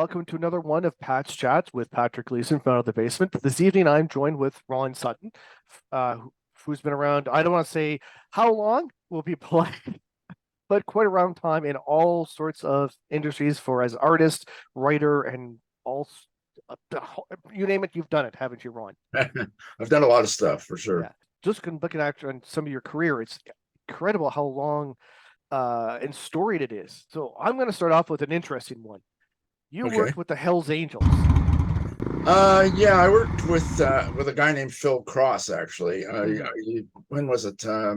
welcome to another one of Pat's Chats with Patrick Gleason from Out of the Basement. This evening, I'm joined with Ronn Sutton, who's been around, I don't want to say how long, will be polite, but quite around time in all sorts of industries for as artist, writer, and all, uh, you name it, you've done it, haven't you, Ron? I've done a lot of stuff for sure. Yeah. Just looking at on some of your career, it's incredible how long and storied it is. So I'm going to start off with an interesting one. You Okay. worked with the Hells Angels. Yeah, I worked with a guy named Phil Cross actually. Mhm. When was it? I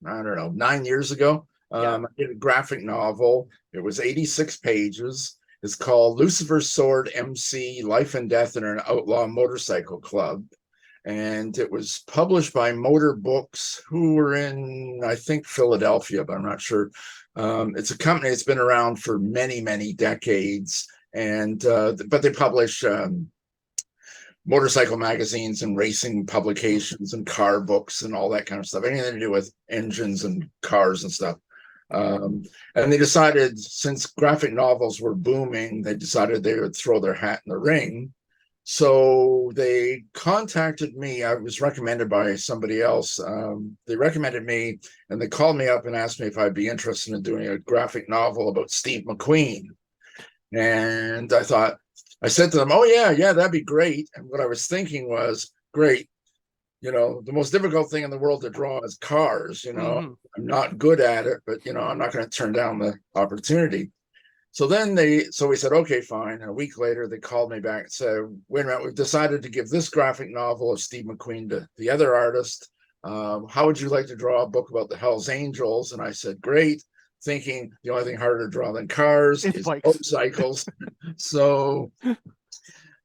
don't know, 9 years ago. Yeah. I did a graphic novel. It was 86 pages. It's called Lucifer's Sword MC Life and Death in an Outlaw Motorcycle Club. And it was published by Motor Books, who were in, I think, Philadelphia, but I'm not sure. It's a company that's been around for many, many decades, and but they publish motorcycle magazines and racing publications and car books and all that kind of stuff. Anything to do with engines and cars and stuff. Um, and they decided, since graphic novels were booming, they decided they would throw their hat in the ring. So they contacted me. I was recommended by somebody else. They recommended me and they called me up and asked me if I'd be interested in doing a graphic novel about Steve McQueen. And I said to them, oh, yeah, that'd be great. And what I was thinking was, great. The most difficult thing in the world to draw is cars. Hmm. I'm not good at it, but, I'm not going to turn down the opportunity. So we said, okay, fine. And a week later, they called me back and said, wait a minute, we've decided to give this graphic novel of Steve McQueen to the other artist. How would you like to draw a book about the Hells Angels? And I said, great, thinking the only thing harder to draw than cars It's is bikes. motorcycles. So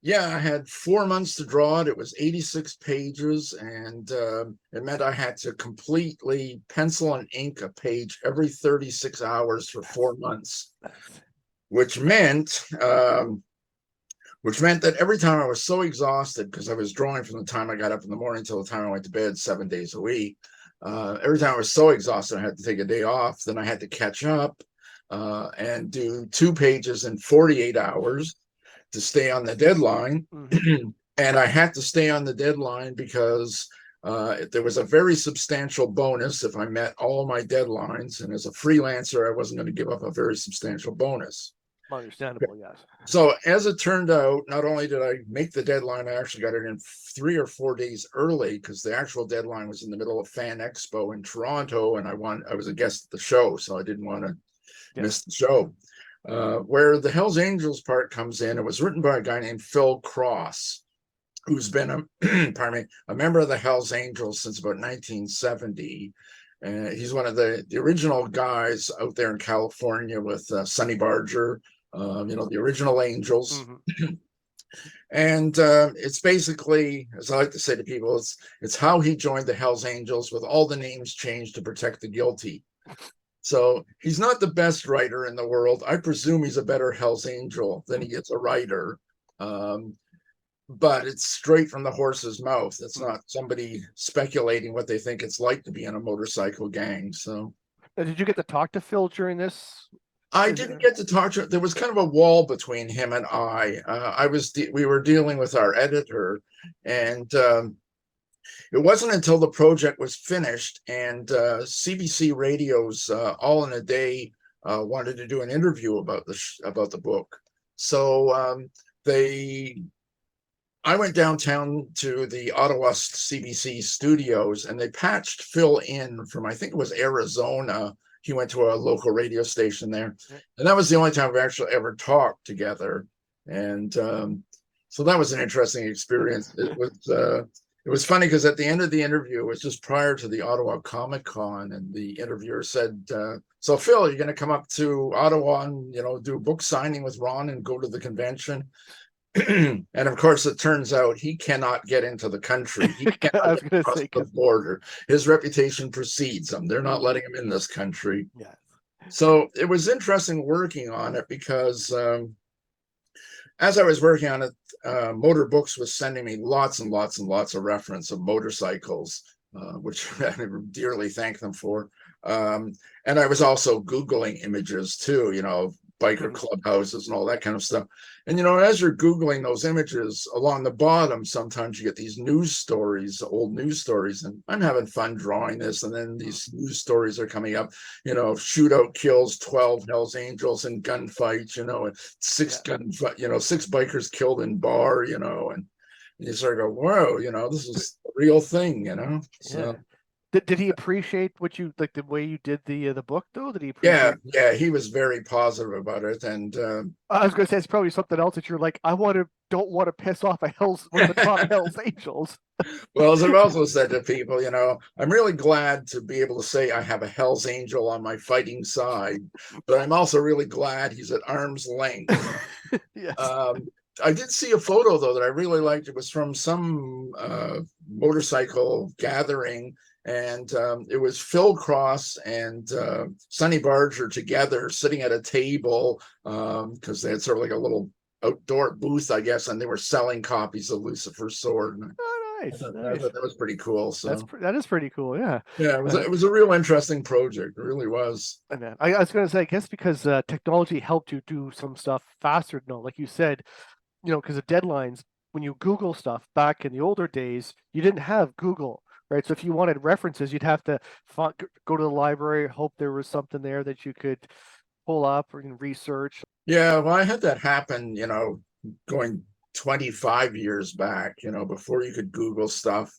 yeah, I had 4 months to draw it. It was 86 pages, and it meant I had to completely pencil and ink a page every 36 hours for 4 months, which meant that every time I was so exhausted, because I was drawing from the time I got up in the morning till the time I went to bed 7 days a week. Every time I was so exhausted, I had to take a day off. Then I had to catch up and do 2 pages in 48 hours to stay on the deadline. Hmm. And I had to stay on the deadline because there was a very substantial bonus if I met all my deadlines. And as a freelancer, I wasn't going to give up a very substantial bonus. Understandable, yes. So as it turned out, not only did I make the deadline, I actually got it in 3 or 4 days early because the actual deadline was in the middle of Fan Expo in Toronto, and I was a guest at the show, so I didn't want to Yeah. miss the show. Where the Hells Angels part comes in, it was written by a guy named Phil Cross, who's been a member of the Hells Angels since about 1970. He's one of the original guys out there in California with Sonny Barger, the original Angels. Hmm. And it's basically, as I like to say to people, it's how he joined the Hells Angels with all the names changed to protect the guilty. So he's not the best writer in the world. I presume he's a better Hells Angel than he is a writer. But it's straight from the horse's mouth. It's not somebody speculating what they think it's like to be in a motorcycle gang. So Did you get to talk to Phil during this? I didn't get to talk to. There was kind of a wall between him and I. We were dealing with our editor, and it wasn't until the project was finished and CBC Radio's All in a Day wanted to do an interview about the book. So I went downtown to the Ottawa CBC studios, and they patched Phil in from, I think it was Arizona. He went to a local radio station there, and that was the only time we actually ever talked together. And so that was an interesting experience. It was funny because at the end of the interview, it was just prior to the Ottawa Comic Con, and the interviewer said, "So Phil, you're going to come up to Ottawa and do a book signing with Ron and go to the convention?" And of course, it turns out he cannot get into the country. He I cannot was get going to across say, the border. His reputation precedes him. They're not letting him in this country. yeah. So it was interesting working on it because as I was working on it, Motor Books was sending me lots and lots and lots of reference of motorcycles, which I dearly thank them for. And I was also Googling images too, biker clubhouses and all that kind of stuff. And, you know, as you're Googling those images along the bottom, sometimes you get these news stories, old news stories, and I'm having fun drawing this. And then these news stories are coming up, you know, shootout kills 12 Hells Angels in gunfights, you know, and six bikers killed in bar, you know, and you sort of go, whoa, you know, this is a real thing, you know. So did he appreciate what you like the way you did the book though? Did he appreciate? yeah, he was very positive about it, and I was gonna say it's probably something else that you're like, don't want to piss off one of the top Hells Angels. well, as I've also said to people, you know, I'm really glad to be able to say I have a Hell's Angel on my fighting side, but I'm also really glad he's at arm's length. Yes. I did see a photo though that I really liked. It was from some motorcycle gathering, and it was Phil Cross and Sonny Barger together sitting at a table because they had sort of like a little outdoor booth, I guess, and they were selling copies of Lucifer's Sword. Oh, nice. I thought that was pretty cool. So that is pretty cool. Yeah. yeah, it was a real interesting project. It really was. And then I was gonna say, I guess because technology helped you do some stuff faster. No, like you said, you know, because of deadlines. When you Google stuff back in the older days, you didn't have Google, right? So if you wanted references, you'd have to go to the library, hope there was something there that you could pull up or research. Yeah, well, I had that happen, you know, going 25 years back, you know, before you could Google stuff.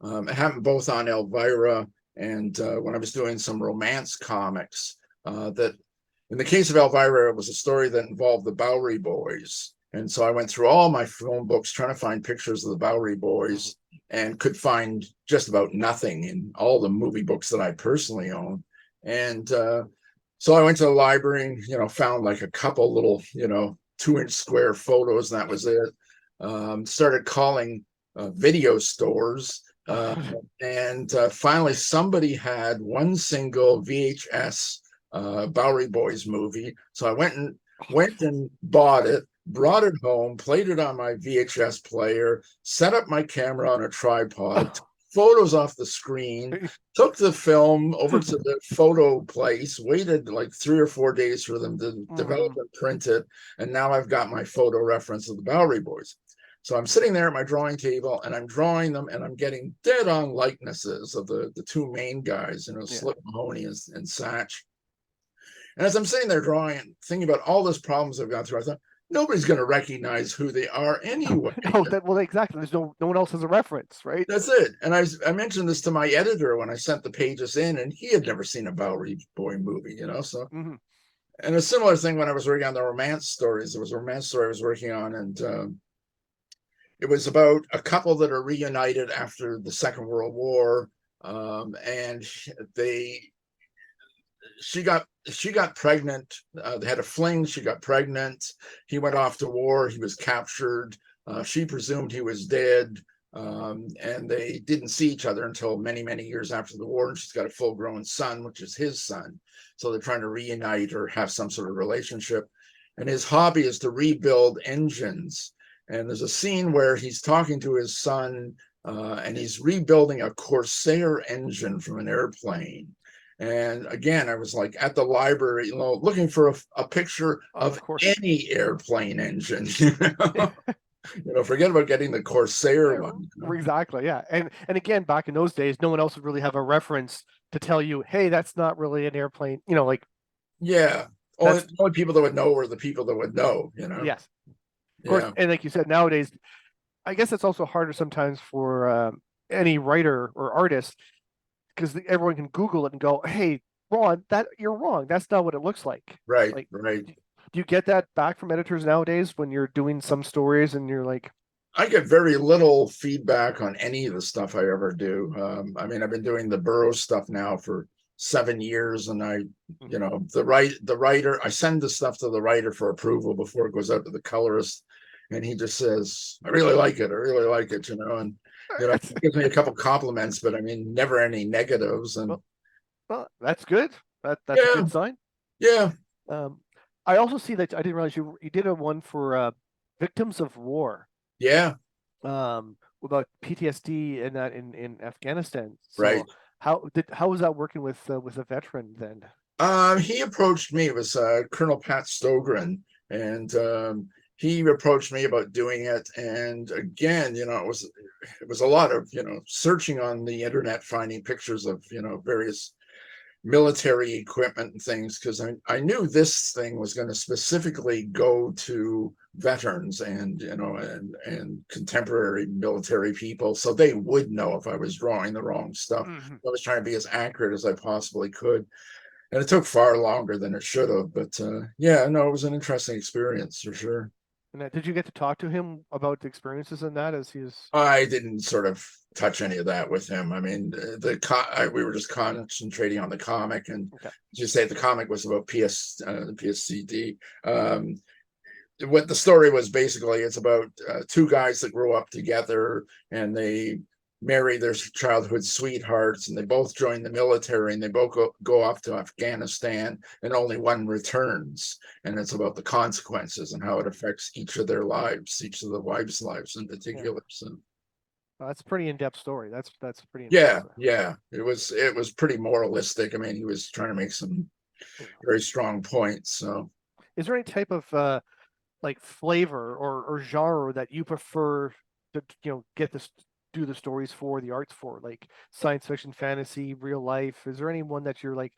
It happened both on Elvira and when I was doing some romance comics. That in the case of Elvira, it was a story that involved the Bowery Boys. And so I went through all my phone books trying to find pictures of the Bowery Boys and could find just about nothing in all the movie books that I personally own. And so I went to the library and, you know, found like a couple little, you know, 2-inch square photos, and that was it. Started calling video stores. And finally, somebody had one single VHS Bowery Boys movie. So I went and bought it, brought it home, played it on my VHS player, set up my camera on a tripod, took photos off the screen, took the film over to the photo place, waited like 3 or 4 days for them to develop and print it, and now I've got my photo reference of the Bowery Boys. So I'm sitting there at my drawing table and I'm drawing them, and I'm getting dead on likenesses of the two main guys, you know, Slip Mahoney and Satch. And as I'm sitting there drawing, thinking about all those problems I've gone through, I thought, nobody's going to recognize who they are anyway. Well, exactly. There's no one else has a reference, right? That's it. And I mentioned this to my editor when I sent the pages in, and he had never seen a Bowery Boy movie, you know. So, and a similar thing when I was working on the romance stories. There was a romance story I was working on, and it was about a couple that are reunited after the Second World War, and she got pregnant. They had a fling. She got pregnant. He went off to war. He was captured. She presumed he was dead, and they didn't see each other until many, many years after the war. And she's got a full-grown son, which is his son. So they're trying to reunite or have some sort of relationship. And his hobby is to rebuild engines. And there's a scene where he's talking to his son, and he's rebuilding a Corsair engine from an airplane. And again, I was like at the library, you know, looking for a picture of any airplane engine. You know, forget about getting the Corsair one. You know? Exactly, yeah. And again, back in those days, no one else would really have a reference to tell you, hey, that's not really an airplane. You know, like yeah. Only people that would know were the people that would know. You know. Yes. Of course, and like you said, nowadays, I guess it's also harder sometimes for any writer or artist, because everyone can Google it and go, "Hey, Ron, you're wrong. That's not what it looks like." Right, like, right. Do you get that back from editors nowadays when you're doing some stories and you're like? I get very little feedback on any of the stuff I ever do. I mean, I've been doing the Burroughs stuff now for 7 years, and you know, the writer, I send the stuff to the writer for approval before it goes out to the colorist, and he just says, "I really like it. I really like it," you know, and you know, he gives me a couple compliments, but I mean, never any negatives. And well, that's good. That's a good sign. Yeah. I also see that I didn't realize you did a one for victims of war. Yeah. About PTSD in Afghanistan. So right. How was that working with a veteran then? He approached me. It was Colonel Pat Stogren, and he approached me about doing it. And again, it was a lot of searching on the internet, finding pictures of various military equipment and things, because I knew this thing was going to specifically go to veterans and and contemporary military people, so they would know if I was drawing the wrong stuff. Mhm. I was trying to be as accurate as I possibly could, and it took far longer than it should have. But yeah, no, it was an interesting experience for sure. And did you get to talk to him about the experiences in that as he's? I didn't sort of touch any of that with him. I mean, we were just concentrating on the comic, and Okay. as you say, the comic was about PSCD. What the story was basically, it's about two guys that grow up together, and they marry their childhood sweethearts, and they both join the military, and they both go off to Afghanistan, and only one returns. And it's about the consequences and how it affects each of their lives, each of the wives' lives in particular. So Well, that's a pretty in-depth story. That's pretty yeah, impressive. yeah, it was pretty moralistic. I mean, he was trying to make some very strong points. So Is there any type of like flavor or genre that you prefer to get this do the stories for the arts for, like science fiction, fantasy, real life? Is there any one that you're like,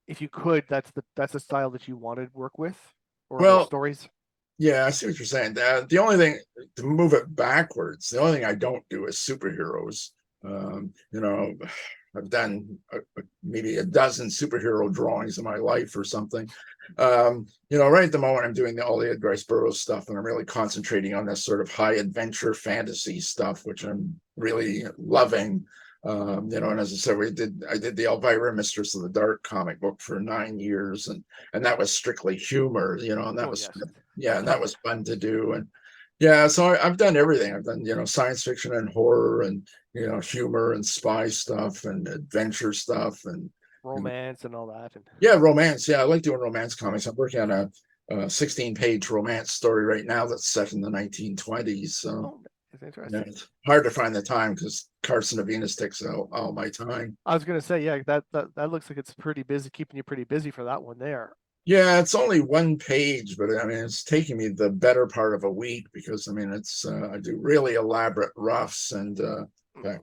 if you could, that's the style that you want to work with, or those well, stories? yeah, I see what you're saying. The only thing, to move it backwards, the only thing I don't do is superheroes. Um, you know, I've done maybe a dozen superhero drawings in my life or something. Right at the moment, I'm doing all the Edgar Rice Burroughs stuff, and I'm really concentrating on this sort of high adventure fantasy stuff, which I'm really loving. And as I said, I did the Elvira Mistress of the Dark comic book for 9 years, and that was strictly humor, and that Oh was, yes. yeah, and that was fun to do. And yeah, so I've done everything. I've done, science fiction and horror, and humor and spy stuff and adventure stuff, and Romance and all that, and yeah, romance. Yeah, I like doing romance comics. I'm working on a 16-page romance story right now that's set in the 1920s. So oh, it's interesting. it's hard to find the time because Carson of Venus takes all my time. I was gonna say, yeah, that looks like it's pretty busy, keeping you pretty busy for that one there. Yeah, it's only one page, but I mean, it's taking me the better part of a week because I mean, it's I do really elaborate roughs, and okay,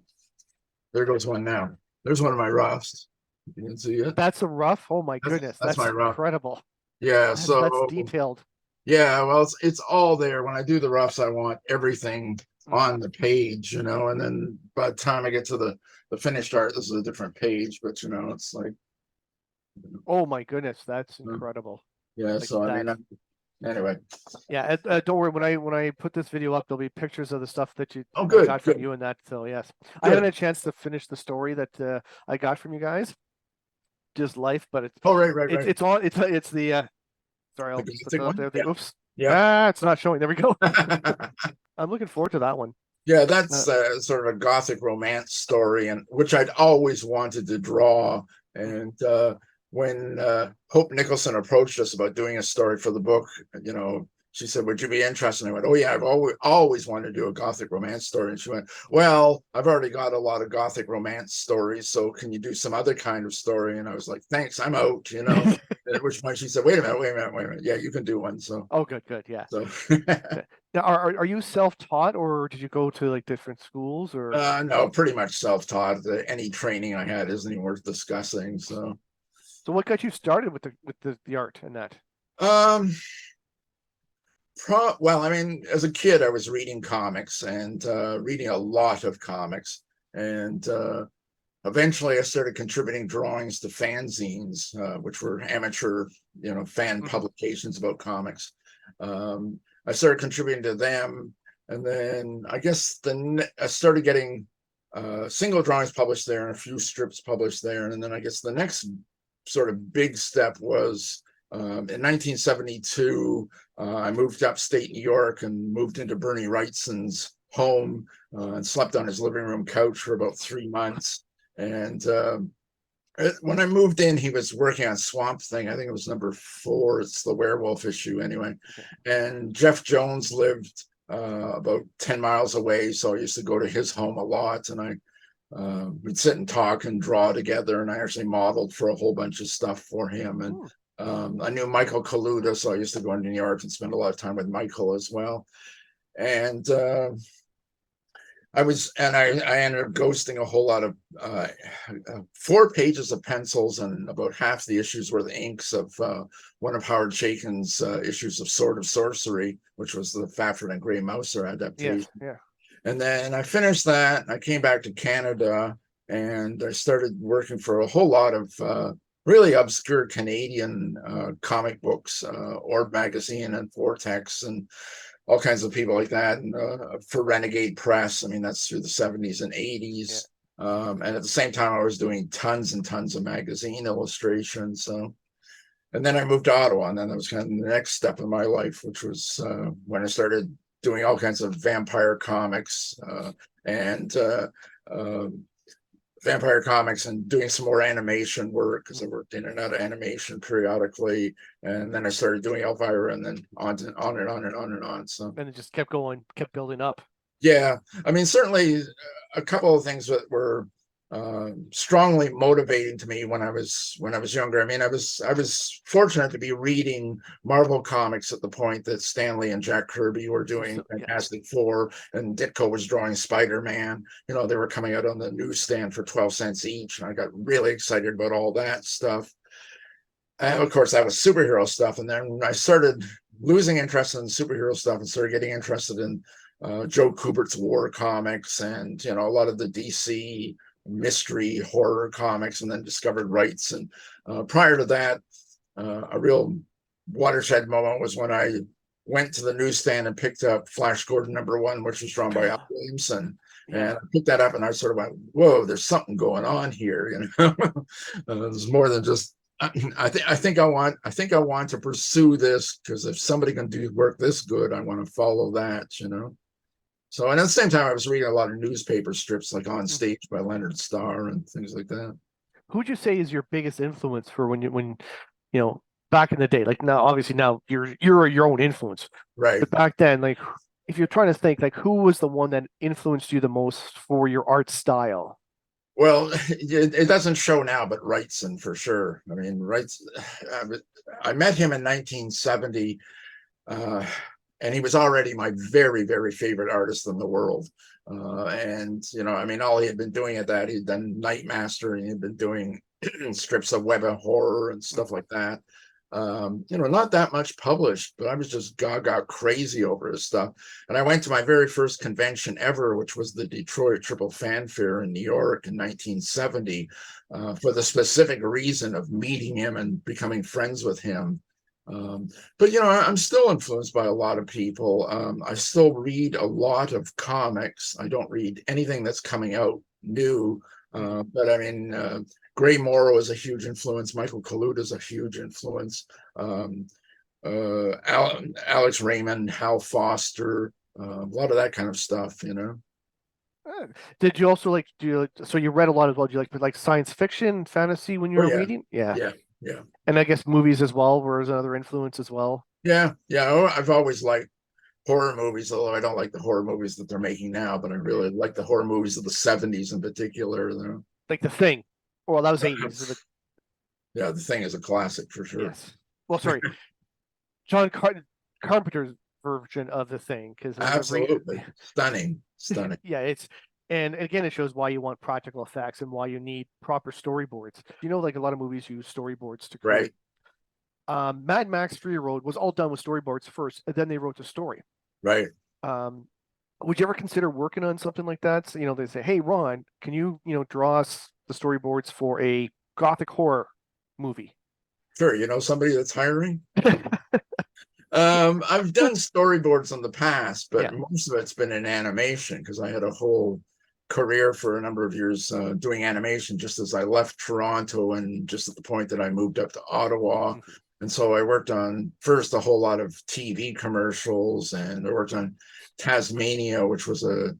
there goes one now. There's one of my roughs. You can see it. That's a rough. Oh my That's, goodness, that's that's my rough. incredible. Yeah, That's so detailed. yeah, well, it's all there. When I do the roughs, I want everything Mm. on the page, and then by the time I get to the finished art, this is a different page, but it's like, Oh my goodness, that's uh, incredible. yeah. Like So I that. mean, anyway. Yeah, don't worry. When I put this video up, there'll be pictures of the stuff that Oh, I good, got from good, you and that. So yes, I haven't good. had a chance to finish the story that I got from you guys. Just life, but Oh, right, right, right. it's all it's the sorry, The I'll put Gelatin that up one. there. Yeah, Oops. yeah. Ah, it's not showing. There we go. I'm looking forward to that one. Yeah, Uh, that's sort of a gothic romance story, and which I'd always wanted to draw. And when Hope Nicholson approached us about doing a story for the book, she said, "Would you be interested?" And I went, "Oh yeah, I've always wanted to do a gothic romance story." And she went, "Well, I've already got a lot of gothic romance stories, so can you do some other kind of story?" And I was like, "Thanks, I'm out." At which point she said, "Wait a minute, wait a minute, wait a minute. Yeah, you can do one." So, oh, good, yeah. so. Now, are you self-taught, or did you go to like different schools, or? No, pretty much self-taught. Any training I had isn't even worth discussing. So, So what got you started with the art and that? um, well, I mean, as a kid, I was reading comics and reading a lot of comics, and eventually, I started contributing drawings to fanzines, which were amateur, fan Mhm. publications about comics. I started contributing to them, and then I guess I started getting single drawings published there and a few strips published there, and then I guess the next sort of big step was in 1972. I moved upstate New York and moved into Bernie Wrightson's home and slept on his living room couch for about 3 months. And when I moved in, he was working on Swamp Thing. I think it was number 4. It's the werewolf issue anyway. Okay. And Jeff Jones lived about 10 miles away. So I used to go to his home a lot. And I we'd sit and talk and draw together, and I actually modeled for a whole bunch of stuff for him. And I knew Michael Kaluta, so I used to go into New York and spend a lot of time with Michael as well. And I ended up ghosting a whole lot of 4 pages of pencils, and about half the issues were the inks of one of Howard Chaykin's issues of Sword of Sorcery, which was the Fafhrd and Grey Mouser adaptation. Yeah. And then I finished that, and I came back to Canada, and I started working for a whole lot of really obscure Canadian comic books, Orb Magazine and Vortex, and all kinds of people like that, and for Renegade Press. I mean, that's through the 70s and 80s. Yeah. And at the same time, I was doing tons and tons of magazine illustrations. So, and then I moved to Ottawa, and then that was kind of the next step in my life, which was when I started doing all kinds of vampire comics and doing some more animation work, because I worked in and out of animation periodically. And then I started doing Elvira, and then on and on and on and on and on. So, and it just kept going, kept building up. Yeah, I mean, certainly a couple of things that were strongly motivating to me when I was younger. I mean, I was fortunate to be reading Marvel comics at the point that Stan Lee and Jack Kirby were doing Fantastic Four, and Ditko was drawing Spider-Man. You know, they were coming out on the newsstand for 12 cents each, and I got really excited about all that stuff. And of course, that was superhero stuff. And then I started losing interest in superhero stuff and started getting interested in Joe Kubert's war comics, and a lot of the DC mystery horror comics, and then discovered Rights. And prior to that, a real watershed moment was when I went to the newsstand and picked up Flash Gordon #1, which was drawn by Al Williamson. And I picked that up, and I sort of went, whoa, there's something going on here. There's more than just, I think I want to pursue this, because if somebody can do work this good, I want to follow that. So, and at the same time, I was reading a lot of newspaper strips, like On Stage by Leonard Starr and things like that. Who would you say is your biggest influence for when back in the day? Like, now, obviously now you're your own influence, right? But back then, like, if you're trying to think, like, who was the one that influenced you the most for your art style? Well, it doesn't show now, but Wrightson for sure. I mean, I met him in 1970. And he was already my very, very favorite artist in the world. And, I mean, all he had been doing at that, he'd done Nightmaster, and he'd been doing strips of web of horror and stuff like that. Not that much published, but I was just gaga crazy over his stuff. And I went to my very first convention ever, which was the Detroit Triple Fanfare in New York in 1970, for the specific reason of meeting him and becoming friends with him. But I'm still influenced by a lot of people. I still read a lot of comics. I don't read anything that's coming out new, but I mean, Gray Morrow is a huge influence. Michael Kaluta is a huge influence. Alex Raymond, Hal Foster, a lot of that kind of stuff. Did you also so you read a lot as well? Do you like science fiction, fantasy when you were reading? Yeah. And I guess movies as well were another influence as well. Yeah. I've always liked horror movies, although I don't like the horror movies that they're making now, but I really like the horror movies of the 70s in particular. Like The Thing. Well, that was 80s. Yeah, The Thing is a classic for sure. Yes. Well, sorry. John Carpenter's version of The Thing, because absolutely stunning. Yeah, and again, it shows why you want practical effects and why you need proper storyboards. Like a lot of movies use storyboards to create. Right. Mad Max Fury Road was all done with storyboards first, and then they wrote the story. Right. Would you ever consider working on something like that? So, they say, "Hey, Ron, can you draw us the storyboards for a gothic horror movie?" Sure. Somebody that's hiring. I've done storyboards in the past, but most of it's been in animation, because I had a whole career for a number of years doing animation just as I left Toronto, and just at the point that I moved up to Ottawa. And so I worked on first a whole lot of TV commercials, and I worked on Taz-mania, which was a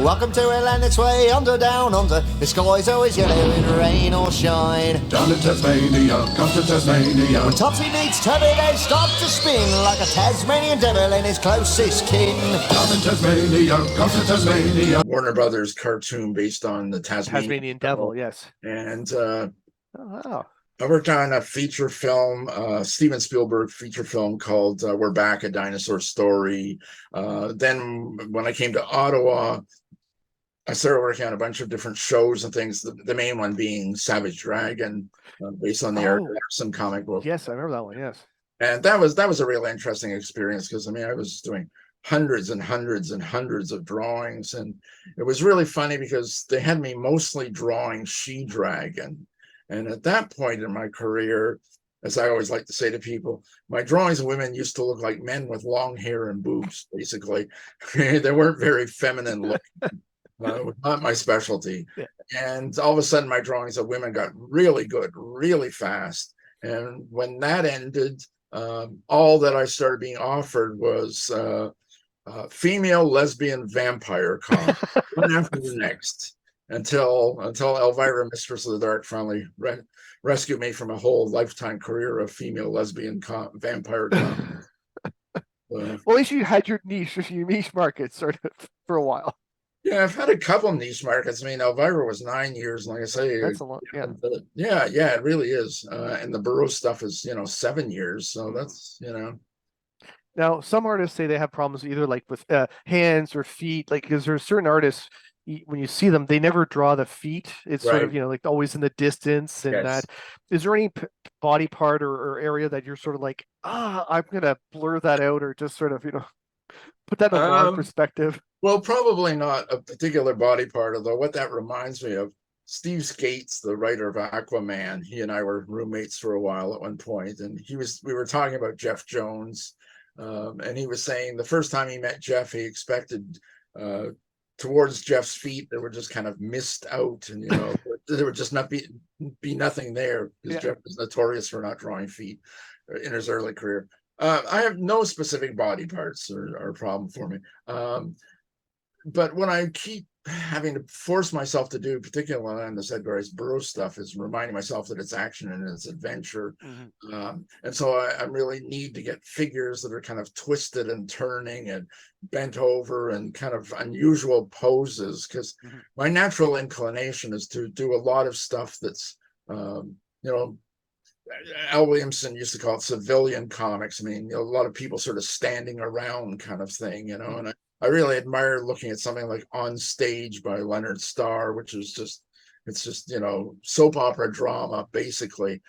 Welcome to Atlantic's Way, under, down, under. The sky's always yellow in rain or shine. Down to Tasmania, come to Tasmania. When Topsy meets Tubby, they start to spin like a Tasmanian devil and his closest kin. Down in Tasmania, come to Tasmania. Warner Brothers cartoon based on the Tasmanian Devil, yes. And Oh, wow. I worked on a feature film, Steven Spielberg feature film called We're Back, A Dinosaur Story. Then when I came to Ottawa, I started working on a bunch of different shows and things, the main one being Savage Dragon, based on the Eric Larson comic book. Yes, I remember that one, yes. And that was a really interesting experience because, I mean, I was doing hundreds and hundreds and hundreds of drawings. And it was really funny because they had me mostly drawing She-Dragon. And at that point in my career, as I always like to say to people, my drawings of women used to look like men with long hair and boobs, basically. They weren't very feminine looking. It was not my specialty. Yeah. And all of a sudden, my drawings of women got really good, really fast. And when that ended, all that I started being offered was female lesbian vampire comics, one after the next. Until Elvira, Mistress of the Dark, finally rescued me from a whole lifetime career of female lesbian vampire comics. Well, at least you had your niche market sort of for a while. Yeah, I've had a couple niche markets. I mean, Elvira was 9 years, like I say. That's a lot. Yeah. Yeah, it really is. And the Burroughs stuff is, 7 years. So that's, Now, some artists say they have problems either like with hands or feet, like because there's certain artists, when you see them, they never draw the feet. It's sort of, like always in the distance. And that, is there any body part or area that you're sort of like, I'm going to blur that out or just sort of, put that in a wrong perspective? Well, probably not a particular body part, although what that reminds me of, Steve Skates, the writer of Aquaman, he and I were roommates for a while at one point, and we were talking about Jeff Jones, and he was saying the first time he met Jeff, he expected towards Jeff's feet there were just kind of missed out, and there would just not be nothing there because Jeff was notorious for not drawing feet in his early career. I have no specific body parts are a problem for me. But what I keep having to force myself to do, particularly on this Edgar Rice Burroughs stuff, is reminding myself that it's action and it's adventure. Mm-hmm. And so I really need to get figures that are kind of twisted and turning and bent over and kind of unusual poses, because my natural inclination is to do a lot of stuff that's, Al Williamson used to call it civilian comics. I mean, a lot of people sort of standing around kind of thing, and I really admire looking at something like On Stage by Leonard Starr, which is just soap opera drama, basically,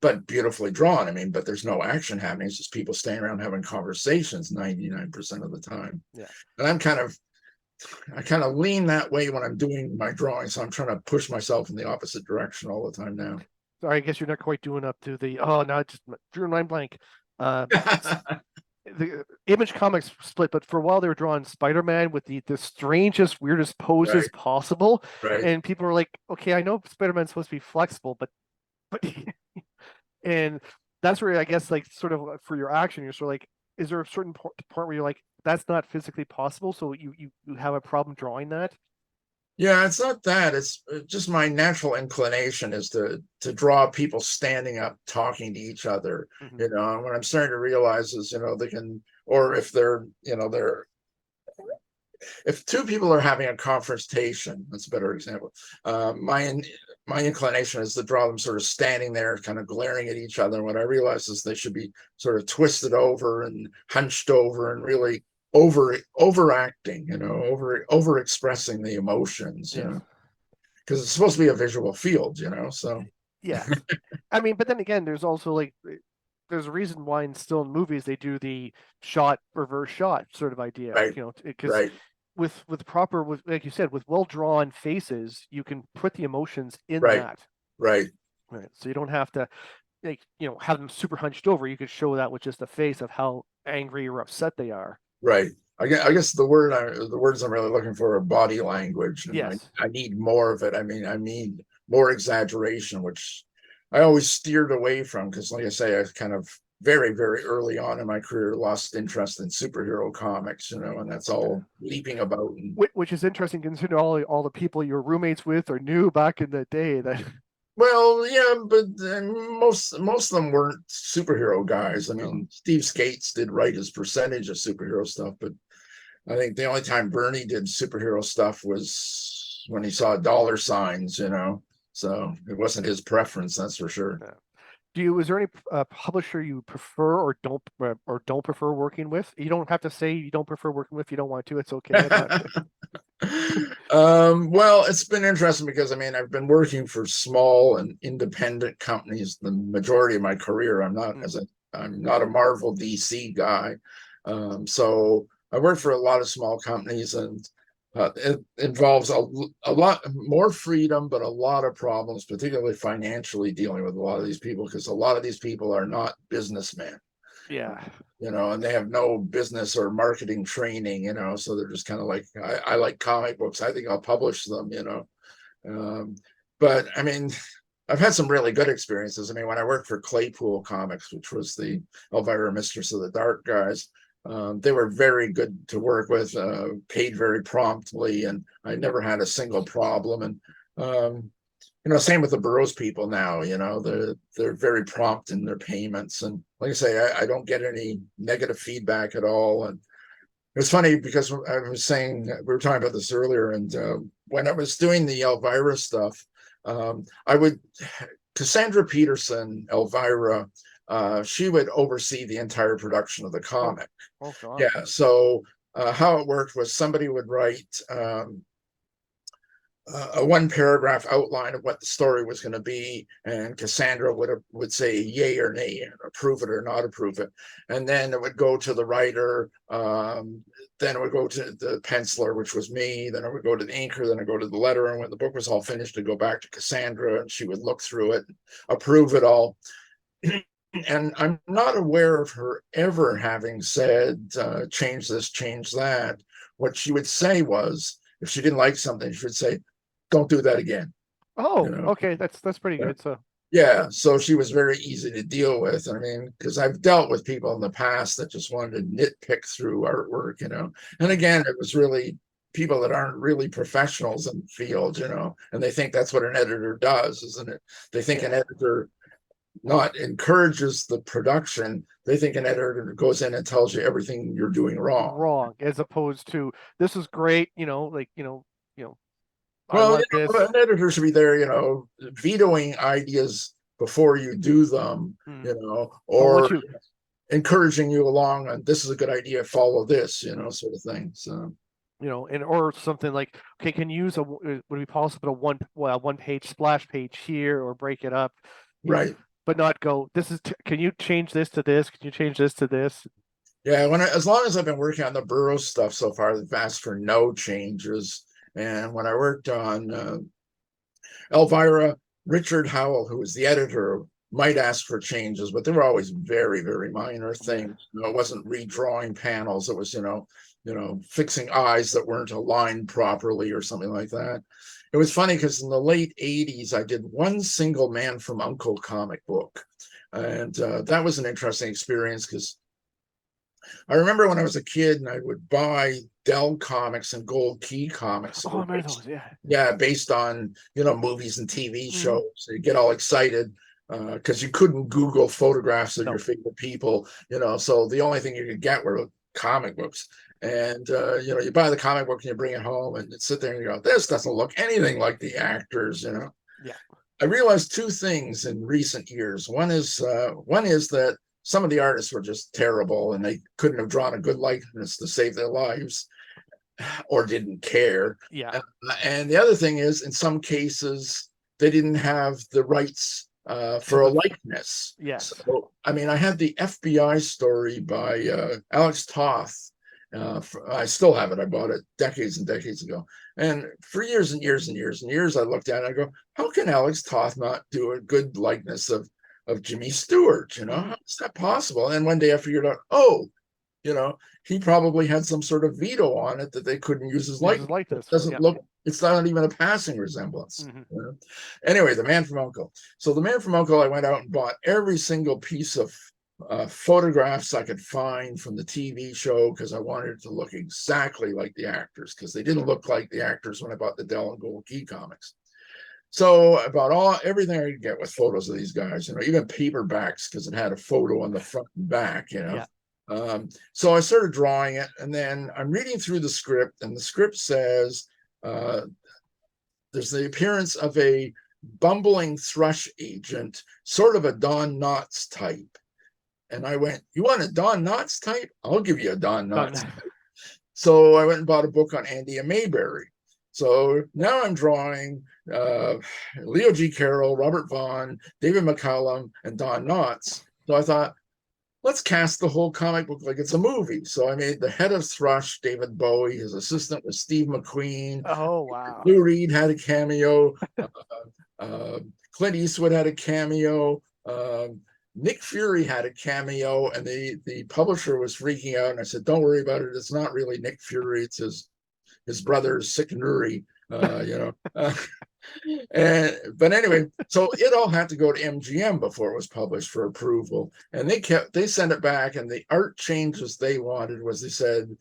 but beautifully drawn. I mean, but there's no action happening. It's just people standing around having conversations 99% of the time. Yeah. And I kind of lean that way when I'm doing my drawing. So I'm trying to push myself in the opposite direction all the time now. Sorry, I guess you're not quite doing up to the, no, just drew a line blank. The Image Comics split, but for a while they were drawing Spider-Man with the strangest, weirdest poses possible. Right. And people were like, okay, I know Spider-Man's supposed to be flexible, but and that's where I guess like sort of for your action, you're sort of like, is there a certain point where you're like, that's not physically possible, so you have a problem drawing that? Yeah, it's not that. It's just my natural inclination is to draw people standing up, talking to each other. And what I'm starting to realize is, they can, or if if two people are having a confrontation, that's a better example. My inclination is to draw them sort of standing there, kind of glaring at each other. And what I realize is they should be sort of twisted over and hunched over and really overacting, over expressing the emotions, because it's supposed to be a visual field, so yeah. I mean, but then again, there's also like there's a reason why in movies they do the reverse shot sort of idea, because with proper, like you said, with well drawn faces, you can put the emotions in that, right. So you don't have to have them super hunched over. You could show that with just the face of how angry or upset they are. Right. I guess the words I'm really looking for are body language. Yes. I need more of it. I mean, I need more exaggeration, which I always steered away from because, like I say, I kind of very, very early on in my career, lost interest in superhero comics, and that's all leaping about. And, Which is interesting considering all the people you're roommates with or knew back in the day. That well, yeah, but most of them weren't superhero guys. I mean, Steve Skates did write his percentage of superhero stuff, but I think the only time Bernie did superhero stuff was when he saw dollar signs, So it wasn't his preference, that's for sure. is there any publisher you prefer or don't prefer working with? You don't have to say you don't prefer working with. If you don't want to, it's okay. Well, it's been interesting because I've been working for small and independent companies the majority of my career. I'm not a Marvel DC guy, so I work for a lot of small companies, and it involves a lot more freedom, but a lot of problems, particularly financially, dealing with a lot of these people, because a lot of these people are not businessmen. Yeah. And they have no business or marketing training, so they're just kind of like, I like comic books, I think I'll publish them, but I've had some really good experiences. When I worked for Claypool Comics, which was the Elvira Mistress of the Dark guys, they were very good to work with, paid very promptly, and I never had a single problem. And same with the Burroughs people now. They're very prompt in their payments, and like I say, I don't get any negative feedback at all. And it was funny because I was saying, we were talking about this earlier, and when I was doing the Elvira stuff, Cassandra Peterson, Elvira, she would oversee the entire production of the comic. Oh God. Yeah. So how it worked was somebody would write a one paragraph outline of what the story was going to be, and Cassandra would say yay or nay, approve it or not approve it, and then it would go to the writer, then it would go to the penciler, which was me, then it would go to the inker, then it would go to the letterer, and when the book was all finished, it'd go back to Cassandra, and she would look through it, approve it all. And I'm not aware of her ever having said, change this, change that. What she would say was, if she didn't like something, she would say, don't do that again. Oh, okay. That's pretty good. So yeah, so she was very easy to deal with. Because I've dealt with people in the past that just wanted to nitpick through artwork, And again, it was really people that aren't really professionals in the field, and they think that's what an editor does, isn't it? They think an editor not encourages the production. They think an editor goes in and tells you everything you're doing wrong, as opposed to, this is great, well, an editor should be there, vetoing ideas before you do them, or encouraging you along, and this is a good idea, follow this, sort of thing. So or something like, okay, can you use would it be possible to one page splash page here, or break it up, right? But not go, can you change this to this? Can you change this to this? Yeah, as long as I've been working on the Burroughs stuff so far, they've asked for no changes. And when I worked on Elvira, Richard Howell, who was the editor, might ask for changes, but they were always very, very minor things. It wasn't redrawing panels. It was, fixing eyes that weren't aligned properly or something like that. It was funny because in the late 80s, I did one single Man from U.N.C.L.E. comic book. And that was an interesting experience because I remember when I was a kid and I would buy Dell comics and Gold Key comics. Oh, I remember those, yeah. Yeah, based on, movies and TV shows. So you get all excited because you couldn't Google photographs of your favorite people, so the only thing you could get were comic books. And, you buy the comic book and you bring it home and sit there and you go, this doesn't look anything like the actors, Yeah. I realized two things in recent years. One is that some of the artists were just terrible and they couldn't have drawn a good likeness to save their lives or didn't care. Yeah. And the other thing is, in some cases, they didn't have the rights for a likeness. Yes. So, I had the FBI story by Alex Toth. I still have it. I bought it decades and decades ago. And for years and years and years and years, I looked at it and I go, how can Alex Toth not do a good likeness of Jimmy Stewart? How is that possible? And one day I figured out, he probably had some sort of veto on it that they couldn't use his likeness. It doesn't look, it's not even a passing resemblance. Anyway, the Man from U.N.C.L.E. So the Man from U.N.C.L.E., I went out and bought every single piece of photographs I could find from the TV show because I wanted it to look exactly like the actors, because they didn't look like the actors when I bought the Dell and Gold Key comics. So I bought everything I could get with photos of these guys, even paperbacks, because it had a photo on the front and back, Yeah. So I started drawing it, and then I'm reading through the script, and the script says there's the appearance of a bumbling thrush agent, sort of a Don Knotts type. And I went, "You want a Don Knotts type? I'll give you a Don Knotts type." So I went and bought a book on Andy and Mayberry. So now I'm drawing Leo G. Carroll, Robert Vaughn, David McCallum, and Don Knotts. So I thought, let's cast the whole comic book like it's a movie. So I made the head of Thrush, David Bowie. His assistant was Steve McQueen. Oh, wow. Lou Reed had a cameo. Clint Eastwood had a cameo. Nick Fury had a cameo, and the publisher was freaking out. And I said, "Don't worry about it. It's not really Nick Fury. It's his brother, Sick Nuri." But anyway, so it all had to go to MGM before it was published for approval, and they sent it back, and the art changes they wanted was, they said,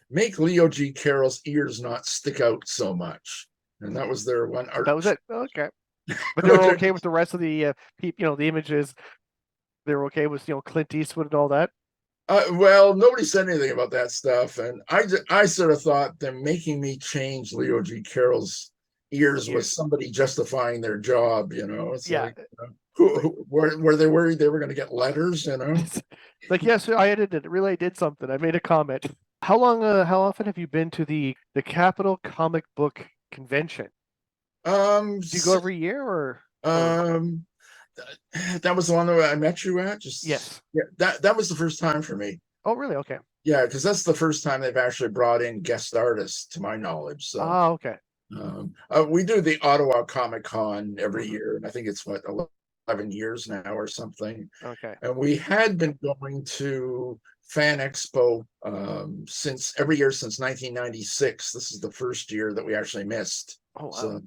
make Leo G. Carroll's ears not stick out so much, and that was their one art. That was it. Okay, but they were okay with the rest of the the images. They were okay with Clint Eastwood and all that. Well, nobody said anything about that stuff, and I sort of thought them making me change Leo G. Carroll's ears was somebody justifying their job. It's like, were they worried they were going to get letters? Like, yes, I edited it. Really, I did something. I made a comment. How often have you been to the Capital Comic Book Convention? Do you go every year, or? That was the one that I met you at. Yes. Yeah, that was the first time for me. Oh, really? Okay. Yeah, because that's the first time they've actually brought in guest artists, to my knowledge. So. Oh, okay. We do the Ottawa Comic Con every year, and I think it's 11 years now or something. Okay. And we had been going to Fan Expo every year since 1996. This is the first year that we actually missed. Oh, wow. So,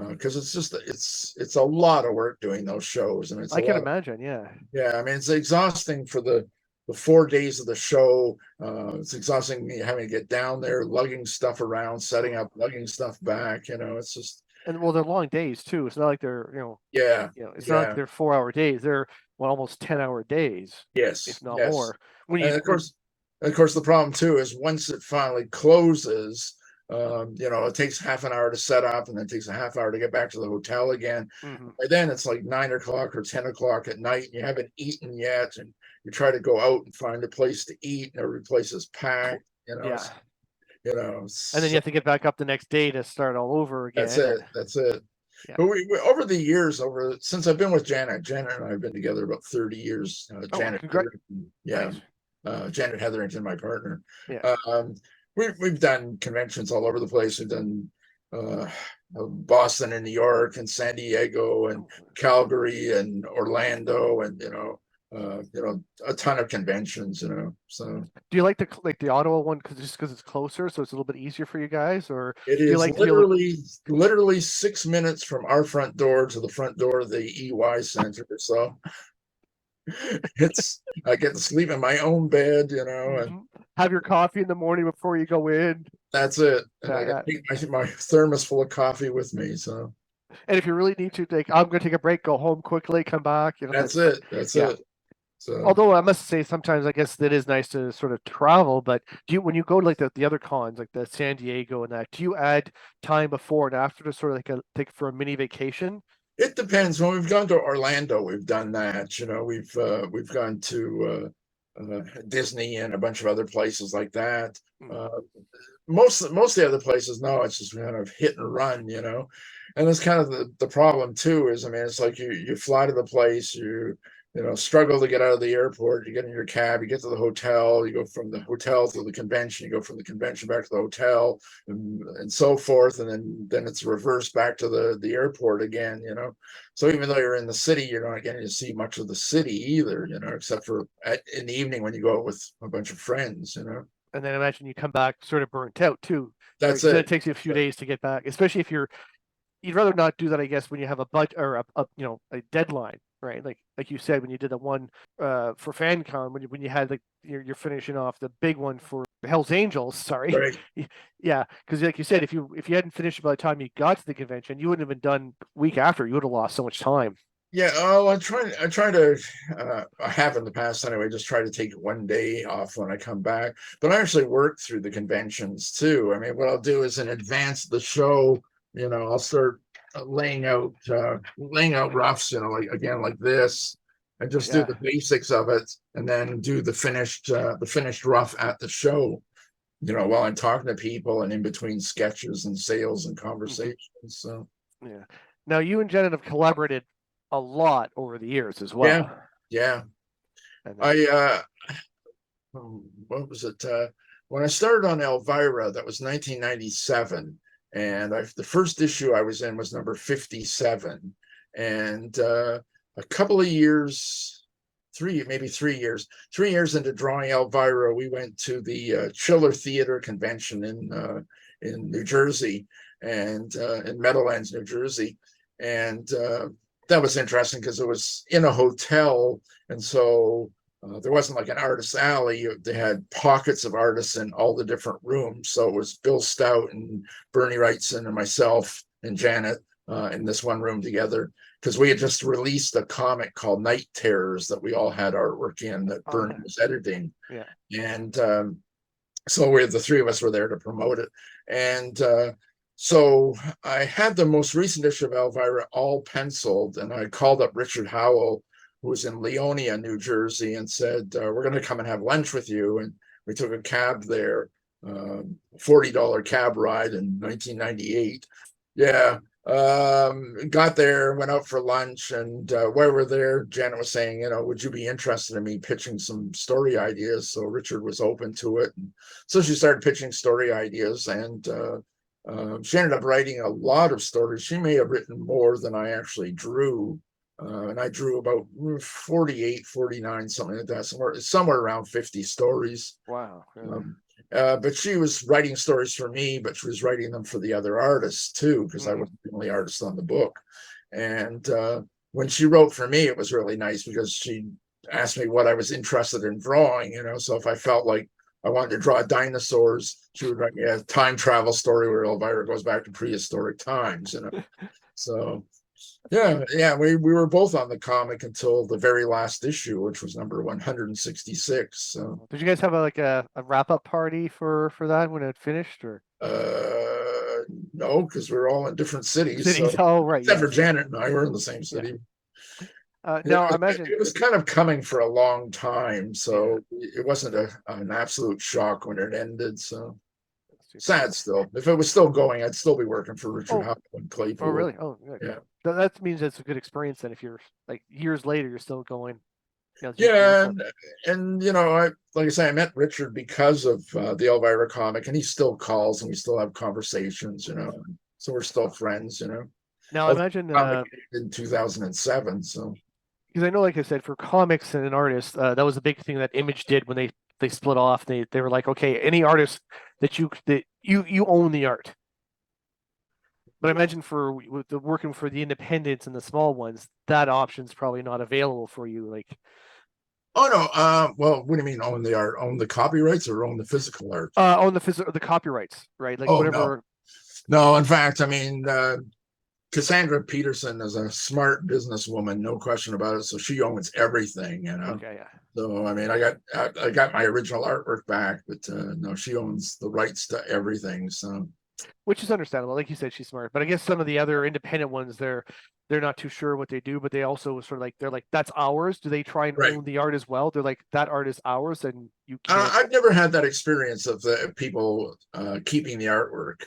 because it's a lot of work doing those shows, and I can imagine. Yeah. Yeah, I mean, it's exhausting for the 4 days of the show. It's exhausting me having to get down there, lugging stuff around, setting up, lugging stuff back. It's just. And well, they're long days too. It's not like they're it's not like they're 4-hour days. They're almost 10-hour days. Yes, if not more. And of course, the problem too is once it finally closes. It takes half an hour to set up, and then it takes a half hour to get back to the hotel again. Mm-hmm. By then it's like 9 o'clock or 10 o'clock at night, and you haven't eaten yet, and you try to go out and find a place to eat, and every place is packed. Yeah. And then you have to get back up the next day to start all over again. That's it. Yeah. But we over the years, since I've been with Janet and I have been together about 30 years. Janet, nice. Janet Hetherington, my partner. Yeah. We've done conventions all over the place. We've done Boston and New York and San Diego and Calgary and Orlando and a ton of conventions. So do you like the Ottawa one because it's closer, so it's a little bit easier for you guys, or it is literally 6 minutes from our front door to the front door of the EY Center. So. I get to sleep in my own bed, and have your coffee in the morning before you go in. That's it. And I take my thermos full of coffee with me. So, and if you really need to, I'm going to take a break, go home quickly, come back. That's it. So, although I must say, sometimes I guess it is nice to sort of travel. But when you go to like the other cons, like the San Diego and that, do you add time before and after to sort of take for a mini vacation? It depends. When we've gone to Orlando, we've done that. We've gone to Disney and a bunch of other places like that. Most of the other places, no, it's just kind of hit and run. And that's kind of the problem too. Is, I mean, it's like you fly to the place, you struggle to get out of the airport, you get in your cab, you get to the hotel, you go from the hotel to the convention, you go from the convention back to the hotel, and so forth, and then it's reversed back to the airport again. So even though you're in the city, you're not getting to see much of the city either, except for in the evening when you go out with a bunch of friends. And then I imagine you come back sort of burnt out too. That's it. It takes you a few days to get back, especially if you'd rather not do that, I guess, when you have a budget or a deadline. right? Like you said, when you did the one for FanCon, when you had like you're finishing off the big one for Hell's Angels, sorry. Right. Yeah, because like you said, if you hadn't finished by the time you got to the convention, you wouldn't have been done week after. You would have lost so much time. Yeah, oh, I try to, I have in the past anyway, just try to take one day off when I come back. But I actually work through the conventions too. I mean, what I'll do is in advance of the show, I'll start laying out roughs, like again like this, and just do Yeah. the basics of it, and then do the finished rough at the show. While I'm talking to people and in between sketches and sales and conversations. So yeah. Now you and Janet have collaborated a lot over the years as well. Yeah. And What was it? When I started on Elvira, that was 1997, and the first issue I was in was number 57, and a couple of years, 3 years into drawing Elvira, we went to the Chiller Theater convention in New Jersey, and in Meadowlands, New Jersey, and that was interesting because it was in a hotel, and so there wasn't like an artist alley. They had pockets of artists in all the different rooms. So it was Bill Stout and Bernie Wrightson and myself and Janet in this one room together, because we had just released a comic called Night Terrors that we all had artwork in that Bernie was editing. Yeah. And so the three of us were there to promote it. And so I had the most recent issue of Elvira all penciled, and I called up Richard Howell, who was in Leonia, New Jersey, and said, we're going to come and have lunch with you. And we took a cab there, $40 cab ride in 1998. Yeah. Got there, went out for lunch, and while we were there, Janet was saying, would you be interested in me pitching some story ideas? So Richard was open to it. And so she started pitching story ideas, and she ended up writing a lot of stories. She may have written more than I actually drew. And I drew about 48, 49, something like that, somewhere around 50 stories. Wow. Really? But she was writing stories for me, but she was writing them for the other artists too, because I wasn't the only artist on the book. And when she wrote for me, it was really nice because she asked me what I was interested in drawing, so if I felt like I wanted to draw dinosaurs, she would write me a time travel story where Elvira goes back to prehistoric times, So yeah, we were both on the comic until the very last issue, which was number 166. So did you guys have a wrap-up party for that when it finished, or no, because we were all in different cities. cities? So, Oh, right. except for Janet and I were in the same city. Now I imagine it was kind of coming for a long time, so it wasn't an absolute shock when it ended. So sad still. If it was still going, I'd still be working for Richard Howell and Claypool. Oh, really? Oh, good. Yeah. That means it's a good experience then. If you're like years later, you're still going. Yeah, and like I say, I met Richard because of the Elvira comic, and he still calls and we still have conversations, so we're still friends, Now I imagine in 2007. So because I know, like I said, for comics and an artist, that was a big thing that Image did when they split off. They were like, okay, any artist that you own the art. But I imagine with the working for the independents and the small ones, that option's probably not available for you. Like, oh no, well, what do you mean own the art? Own the copyrights or own the physical art? Own the copyrights, right? Like whatever. No, in fact, I mean, Cassandra Peterson is a smart businesswoman, no question about it. So she owns everything, Okay, yeah. So I mean, I got my original artwork back, but no, she owns the rights to everything. So, which is understandable. Like you said, she's smart. But I guess some of the other independent ones, they're not too sure what they do, but they also sort of like they're like, that's ours. Do they try and own the art as well? They're like, that art is ours, and you can't. I've never had that experience of the people keeping the artwork.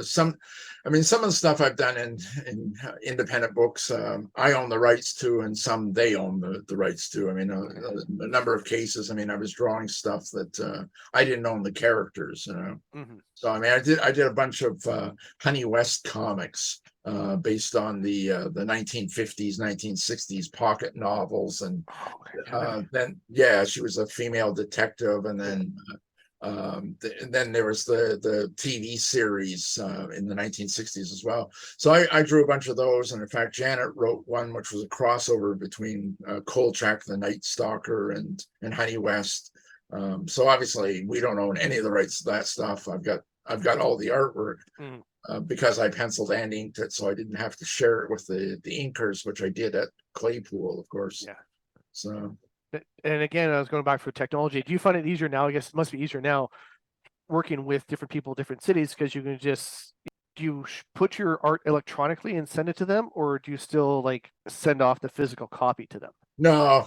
Some of the stuff I've done in independent books, I own the rights to, and some they own the rights to. I mean, a number of cases. I mean, I was drawing stuff that I didn't own the characters. So I mean, I did a bunch of Honey West comics based on the 1950s, 1960s pocket novels, and then she was a female detective, and then And then there was the TV series in the 1960s as well. So I drew a bunch of those, and in fact, Janet wrote one which was a crossover between Kolchak the Night Stalker and Honey West. So obviously, we don't own any of the rights to that stuff. I've got all the artwork. Because I penciled and inked it, so I didn't have to share it with the inkers, which I did at Claypool, of course. Yeah. So, and again, I was going back for technology. Do you find it easier now? I guess it must be easier now working with different people, different cities, because you can just, do you put your art electronically and send it to them, or do you still like send off the physical copy to them? no,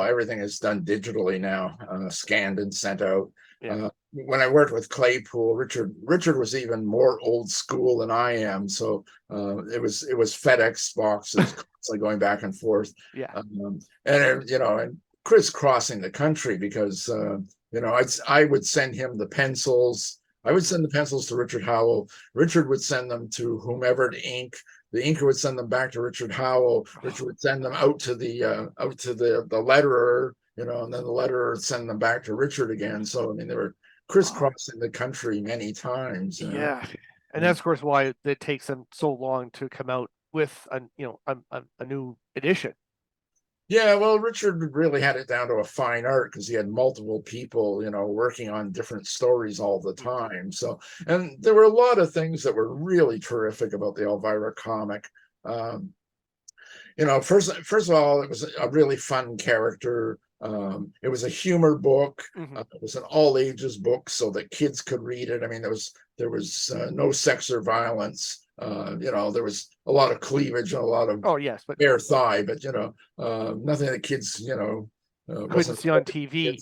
everything is done digitally now, scanned and sent out. Yeah. When I worked with Claypool, Richard was even more old school than I am, so it was FedEx boxes constantly going back and forth. Yeah. And crisscrossing the country, because I would send him the pencils. I would send the pencils to Richard Howell. Richard would send them to whomever to ink. The inker would send them back to Richard Howell. Richard would send them out to the letterer, and then the letterer would send them back to Richard again. So I mean, they were crisscrossing the country many times. Yeah, and that's of course why it takes them so long to come out with a new edition. Yeah, well, Richard really had it down to a fine art because he had multiple people, working on different stories all the time. So, and there were a lot of things that were really terrific about the Elvira comic. First of all, it was a really fun character. It was a humor book. It was an all ages book so that kids could read it. I mean, there was no sex or violence. There was a lot of cleavage and a lot of but bare thigh, but nothing that kids couldn't see on TV.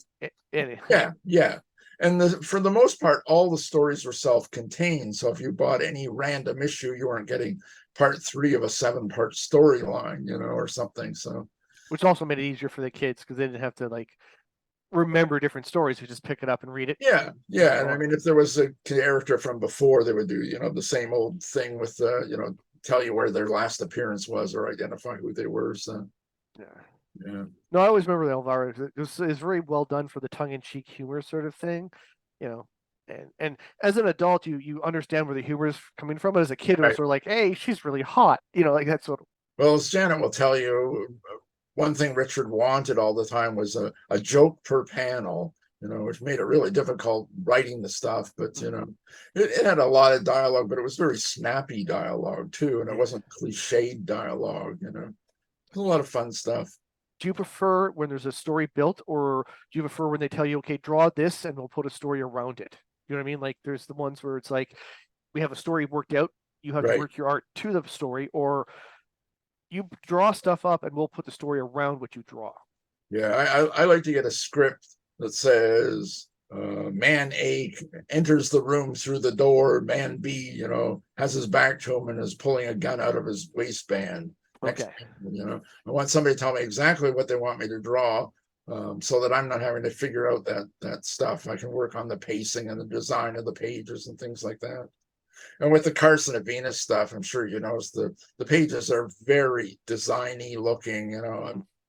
Yeah. And for the most part, all the stories were self-contained. So if you bought any random issue, you weren't getting part 3 of a 7-part storyline, or something. So, which also made it easier for the kids because they didn't have to like remember different stories. You just pick it up and read it. Yeah. And I mean, if there was a character from before, they would do the same old thing with tell you where their last appearance was or identify who they were. So yeah. No, I always remember the Elvira. It's very well done for the tongue-in-cheek humor sort of thing, and as an adult, you understand where the humor is coming from. But as a kid, it was sort of like, hey, she's really hot, like that's what. Well, as Janet will tell you, one thing Richard wanted all the time was a joke per panel, which made it really difficult writing the stuff. But it had a lot of dialogue, but it was very snappy dialogue too, and it wasn't cliched dialogue. It was a lot of fun stuff. Do you prefer when there's a story built, or do you prefer when they tell you, okay, draw this and we'll put a story around it? You know what I mean? Like there's the ones where it's like, we have a story worked out, you have to work your art to the story, or you draw stuff up and we'll put the story around what you draw. Yeah, I like to get a script that says man A enters the room through the door, man B, has his back to him and is pulling a gun out of his waistband. Okay. I want somebody to tell me exactly what they want me to draw, so that I'm not having to figure out that stuff. I can work on the pacing and the design of the pages and things like that. And with the Carson of Venus stuff, I'm sure you notice the pages are very designy looking.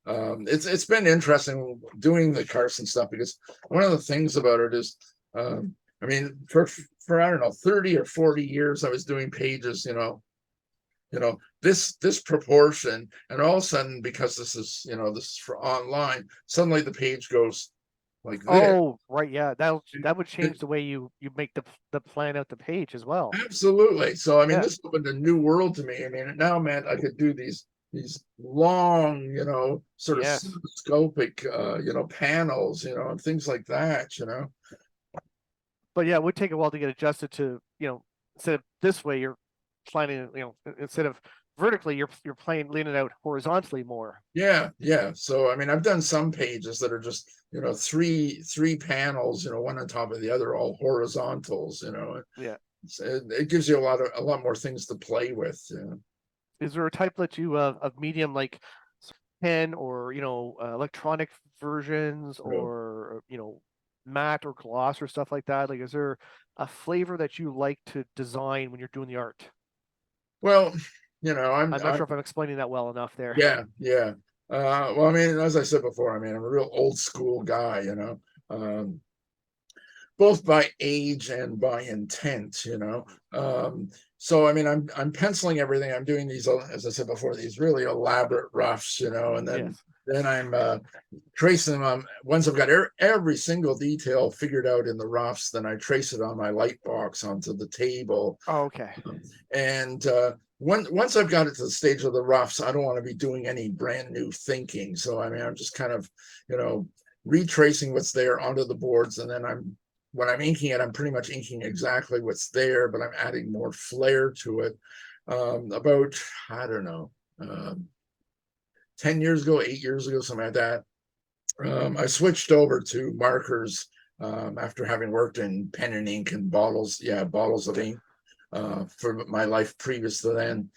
It's been interesting doing the Carson stuff, because one of the things about it is, I mean, for I don't know, 30 or 40 years I was doing pages, this proportion, and all of a sudden, because this is for online, suddenly the page goes like this. Oh, right, yeah, that would change the way you make the plan out the page as well. Absolutely. So I mean, this opened a new world to me. I mean, it now meant I could do these long, sort of scopic, panels, and things like that, But yeah, it would take a while to get adjusted to, instead of this way, you're planning, instead of vertically, you're leaning out horizontally more. Yeah. So I mean, I've done some pages that are just three panels, one on top of the other, all horizontals. It gives you a lot more things to play with. Is there a type that you of medium, like pen or electronic versions, or matte or gloss or stuff like that? Like, is there a flavor that you like to design when you're doing the art? Well, I'm not sure if I'm explaining that well enough there. Yeah. Well, I mean, as I said before, I mean, I'm a real old school guy, both by age and by intent, you know. So I mean, I'm penciling everything. I'm doing these, as I said before, these really elaborate roughs, you know, and then Yes. then I'm tracing them on. Once I've got every single detail figured out in the roughs, then I trace it on my light box onto the table. Oh, okay. And once I've got it to the stage of the roughs, I don't want to be doing any brand new thinking. So I mean, I'm just kind of, you know, retracing what's there onto the boards, and then when I'm inking it, I'm pretty much inking exactly what's there, but I'm adding more flair to it. About, I don't know, 10 years ago, 8 years ago, something like that, I switched over to markers after having worked in pen and ink and bottles of ink for my life previous to then.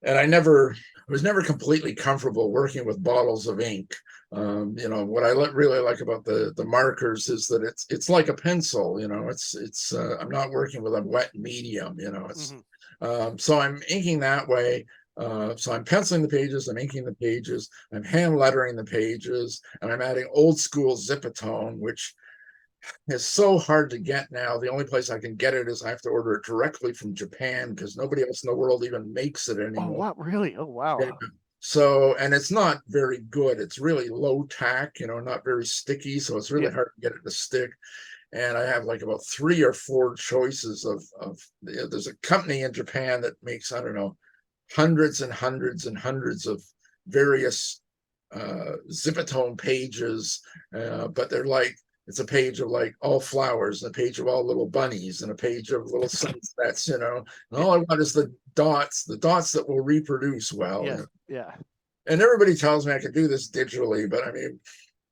And I was never completely comfortable working with bottles of ink. You know, what I really like about the markers is that it's like a pencil. You know, it's I'm not working with a wet medium. You know, it's so I'm inking that way. So I'm penciling the pages, I'm inking the pages, I'm hand lettering the pages, and I'm adding old school zipatone, which is so hard to get now. The only place I can get it is I have to order it directly from Japan because nobody else in the world even makes it Oh, anymore. what? Really? Oh, wow. Yeah. So, and it's not very good. It's really low tack, you know, not very sticky. So it's really hard to get it to stick. And I have like about 3 or 4 choices of there's a company in Japan that makes, I don't know, hundreds and hundreds and hundreds of various zipatone pages, but they're like, it's a page of like all flowers and a page of all little bunnies and a page of little sunsets, you know. And all I want is the dots that will reproduce well. Yes. You know? Yeah. And everybody tells me I can do this digitally, but I mean,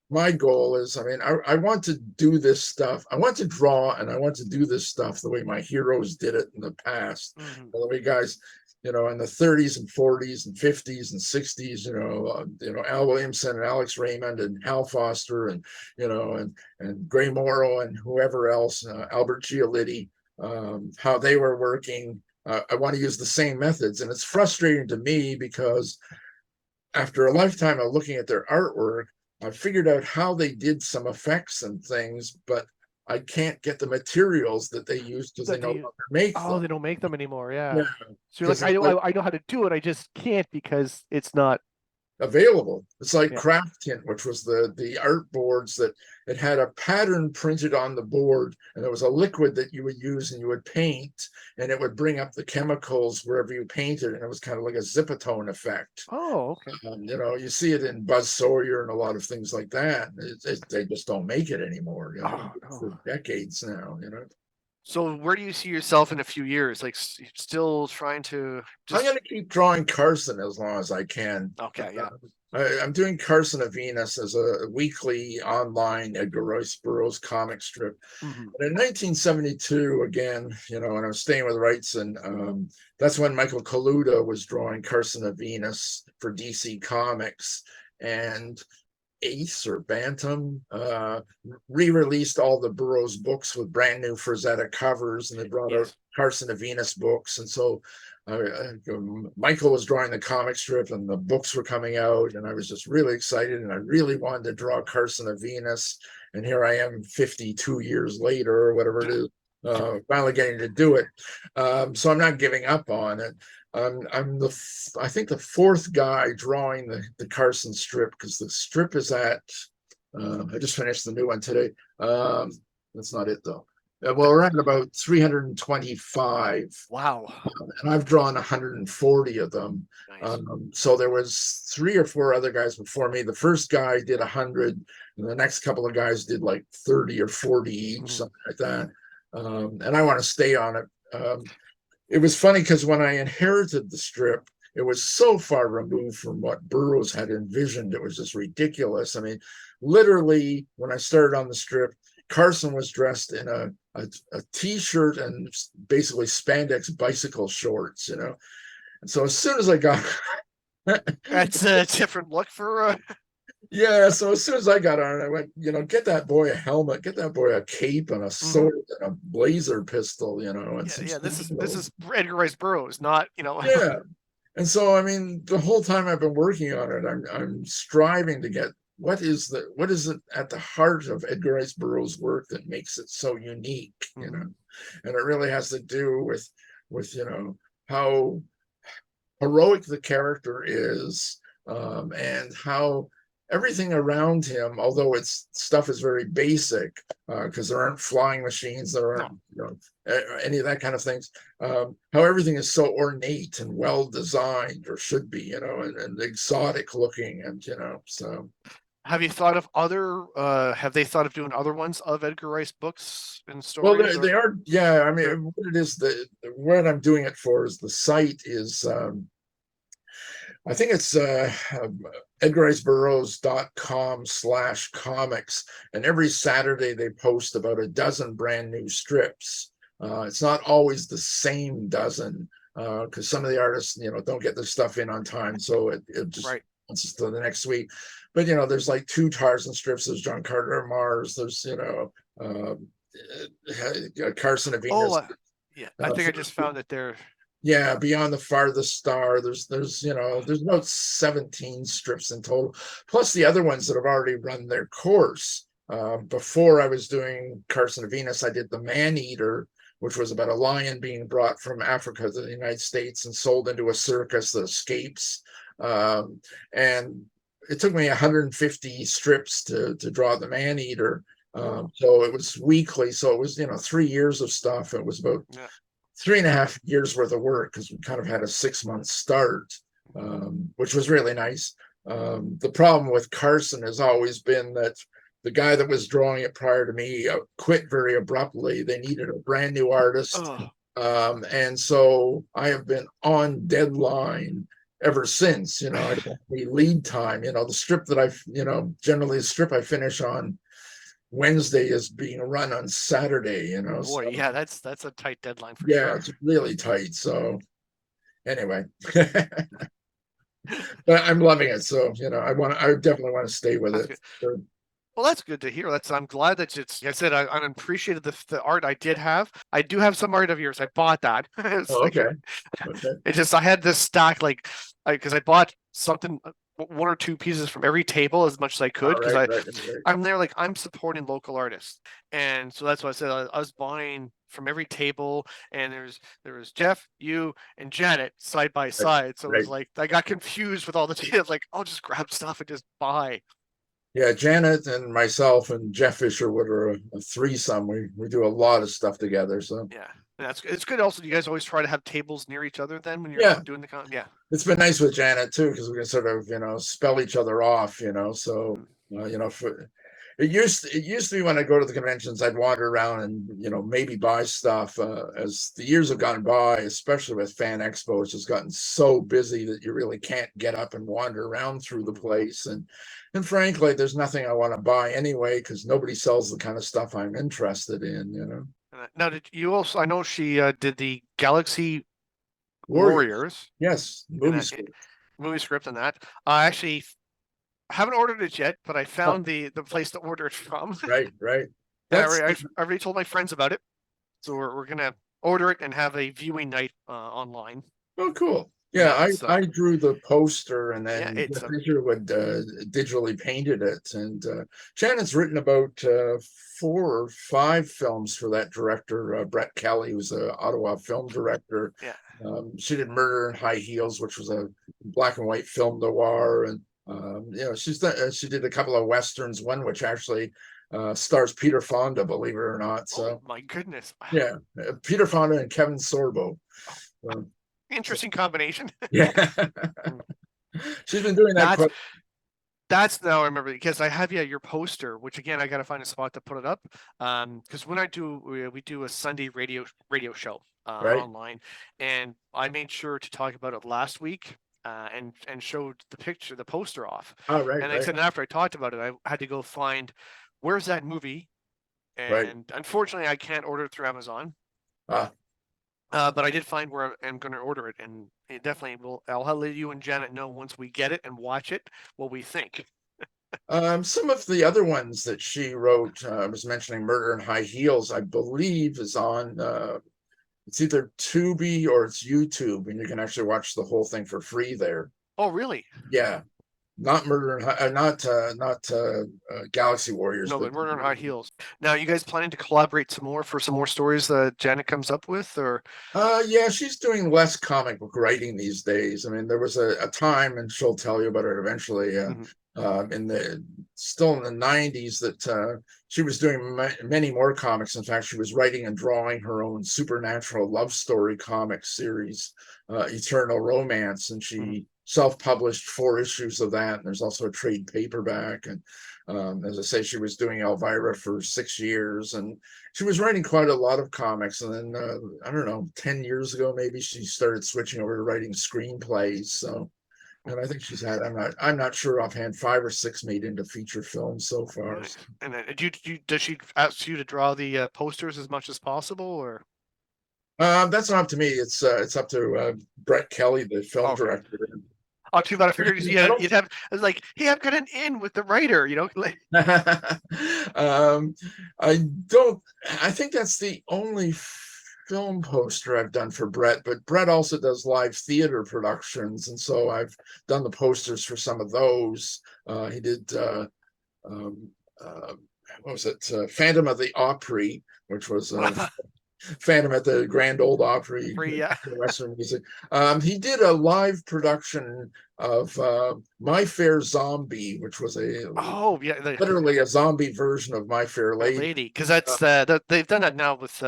my goal is, I mean, I want to do this stuff. I want to draw and I want to do this stuff the way my heroes did it in the past. The way guys, you know, in the 30s and 40s and 50s and 60s, you know, Al Williamson and Alex Raymond and Hal Foster and, you know, and Gray Morrow and whoever else, Albert Giolitti, how they were working. I want to use the same methods. And it's frustrating to me because after a lifetime of looking at their artwork, I figured out how they did some effects and things, but I can't get the materials that they used because they no longer make them. Oh, they don't make them anymore. Yeah. Yeah. So you're like, I know how to do it. I just can't because it's not available. It's like Craft Tint, which was the art boards that it had a pattern printed on the board, and there was a liquid that you would use and you would paint, and it would bring up the chemicals wherever you painted, and it was kind of like a zipatone effect. Oh, okay. You know, you see it in Buzz Sawyer and a lot of things like that. They just don't make it anymore, you know, for decades now, you know. So where do you see yourself in a few years? Like still trying to I'm going to keep drawing Carson as long as I can. Okay, yeah. I'm doing Carson of Venus as a weekly online Edgar Rice Burroughs comic strip. But in 1972, again, you know, when I was staying with Wrightson, that's when Michael Kaluta was drawing Carson of Venus for DC Comics. And Ace or Bantam re-released all the Burroughs books with brand new Frazetta covers, and they brought out Carson of Venus books. And so Michael was drawing the comic strip and the books were coming out, and I was just really excited, and I really wanted to draw Carson of Venus. And here I am 52 years later or whatever it is, finally getting to do it. So I'm not giving up on it. I'm I think the 4th guy drawing the Carson strip, because the strip is at I just finished the new one today. That's not it though. Well, we're at about 325. Wow. And I've drawn 140 of them. Nice. So there was 3 or 4 other guys before me. The first guy did 100, and the next couple of guys did like 30 or 40 each, something like that. And I want to stay on it. It was funny because when I inherited the strip, it was so far removed from what Burroughs had envisioned. It was just ridiculous. I mean, literally, when I started on the strip, Carson was dressed in a t-shirt and basically spandex bicycle shorts, you know. And so as soon as I got that's a different look for yeah, so as soon as I got on it, I went, you know, get that boy a helmet, get that boy a cape and a sword and a blazer pistol, you know. And this is Edgar Rice Burroughs, not, you know. Yeah. And so I mean, the whole time I've been working on it, I'm striving to get what is it at the heart of Edgar Rice Burroughs' work that makes it so unique, you know? And it really has to do with how heroic the character is, and how everything around him, although its stuff is very basic, because there aren't flying machines, there aren't any of that kind of things, how everything is so ornate and well designed, or should be, and exotic looking, and so. Have you thought of have they thought of doing other ones of Edgar Rice books and Well, stories? they are, yeah. I mean, what it is, what I'm doing it for is the site is, I think it's edgarriceburroughs.com/comics, and every Saturday they post about a dozen brand new strips. It's not always the same dozen, because some of the artists, don't get their stuff in on time, so it just it's to the next week. But there's like 2 Tarzan strips. There's John Carter of Mars. There's Carson of Venus. Oh, yeah. I think I just found that they're. Yeah, Beyond the Farthest Star. There's about 17 strips in total, plus the other ones that have already run their course. Before I was doing Carson of Venus, I did The Man-Eater, which was about a lion being brought from Africa to the United States and sold into a circus that escapes. And it took me 150 strips to draw The Man-Eater. So it was weekly. So it was 3 years of stuff. It was about 3.5 years worth of work, because we kind of had a 6-month start, which was really nice. The problem with Carson has always been that the guy that was drawing it prior to me quit very abruptly. They needed a brand new artist. And so I have been on deadline ever since. I don't have any lead time. The strip that generally the strip I finish on Wednesday is being run on Saturday, Boy, so, yeah, that's a tight deadline for yeah, sure. it's really tight. So anyway, but I'm loving it. So I definitely want to stay with it. So, well, that's good to hear. I'm glad that it's. Like I said, I appreciated the art I did have. I do have some art of yours. I bought that. okay. It's just I had this stack because I bought something. 1 or 2 pieces from every table as much as I could, because I'm there I'm supporting local artists, and so that's what I said. I was buying from every table, and there was Jeff, you, and Janet side by side. So it was like I got confused with all the deals. Like, I'll just grab stuff and just buy. Yeah, Janet and myself and Jeff Fisher were a threesome. We do a lot of stuff together. So yeah. It's good. Also, you guys always try to have tables near each other then when you're doing the con. Yeah, it's been nice with Janet too, because we can sort of spell each other off. So it used to be when I go to the conventions, I'd wander around and maybe buy stuff. As the years have gone by, especially with Fan Expo, it's just gotten so busy that you really can't get up and wander around through the place. And frankly, there's nothing I want to buy anyway, because nobody sells the kind of stuff I'm interested in. Now, did you also? I know she did the Galaxy Warriors. Yes, movie script and that. I actually haven't ordered it yet, but I found the place to order it from. Right. I already told my friends about it, so we're gonna order it and have a viewing night online. Oh, cool. Yeah, I drew the poster, and then Fisher would digitally painted it. And Shannon's written about 4 or 5 films for that director, Brett Kelly, who's an Ottawa film director. Yeah. She did Murder in High Heels, which was a black and white film noir, and she did a couple of westerns. One which actually stars Peter Fonda, believe it or not. So, oh my goodness. Yeah, Peter Fonda and Kevin Sorbo. Interesting combination. Yeah. She's been doing that. That's now I remember, because I have your poster, which again I got to find a spot to put it up. Because when we do a Sunday radio show online, and I made sure to talk about it last week. And showed the poster off. Oh, right. And I said after I talked about it, I had to go find where's that movie, and unfortunately I can't order it through Amazon. But I did find where I'm going to order it, and it definitely will. I'll let you and Janet know once we get it and watch it what we think. Some of the other ones that she wrote, I was mentioning Murder in High Heels, I believe is on. It's either Tubi or it's YouTube, and you can actually watch the whole thing for free there. Oh, really? Yeah. not Murder in not Galaxy Warriors, No, but Murder on High Heels. Now, you guys planning to collaborate some more for some more stories that Janet comes up with, or? Yeah, she's doing less comic book writing these days. I mean, there was a time, and she'll tell you about it eventually, Mhm. in the still in the 90s, that she was doing many more comics. In fact, she was writing and drawing her own supernatural love story comic series, Eternal Romance, and she self-published 4 issues of that. And there's also a trade paperback. And as I say, she was doing Elvira for 6 years, and she was writing quite a lot of comics. And then I don't know, 10 years ago maybe, she started switching over to writing screenplays. So, and I think she's had, I'm not sure offhand, 5 or 6 made into feature films so far. Nice. And then, does she ask you to draw the posters as much as possible, or? That's not up to me. It's up to Brett Kelly, the film Okay. director. Oh, too bad. I figured you'd have. I was like, hey, I've got an in with the writer. Like. I don't. I think that's the only film poster I've done for Brett. But Brett also does live theater productions, and so I've done the posters for some of those. He did. Um, what was it? Phantom of the Opry, which was Phantom at the Grand Ole Opry, Yeah. Western music. He did a live production of My Fair Zombie, which was Oh yeah, literally a zombie version of My Fair Lady. Because that's they've done that now with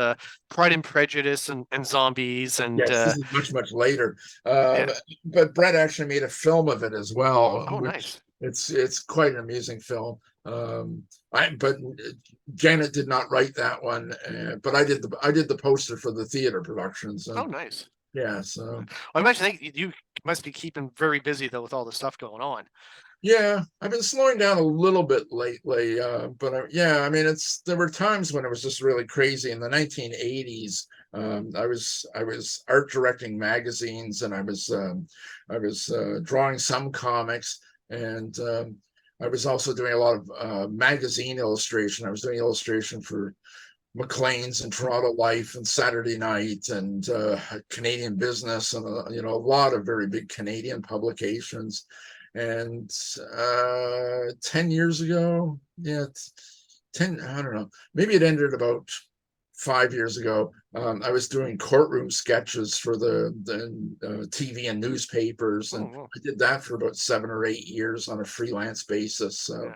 Pride and Prejudice and zombies and Yes, this is much later. yeah. But Brett actually made a film of it as well. Oh, nice. It's quite an amusing film. But Janet did not write that one, but I did the poster for the theater production. So Oh, nice. yeah, so I imagine you must be keeping very busy though with all the stuff going on. yeah, I've been slowing down a little bit lately, but yeah, I mean, there were times when it was just really crazy in the 1980s. I was art directing magazines, and I was drawing some comics, and I was also doing a lot of magazine illustration. I was doing illustration for Maclean's and Toronto Life and Saturday Night and Canadian Business, and a lot of very big Canadian publications. And 10 years ago, yeah, 10, I don't know, maybe it ended about 5 years ago. I was doing courtroom sketches for the TV and newspapers, and I did that for about 7 or 8 years on a freelance basis. So. Yeah.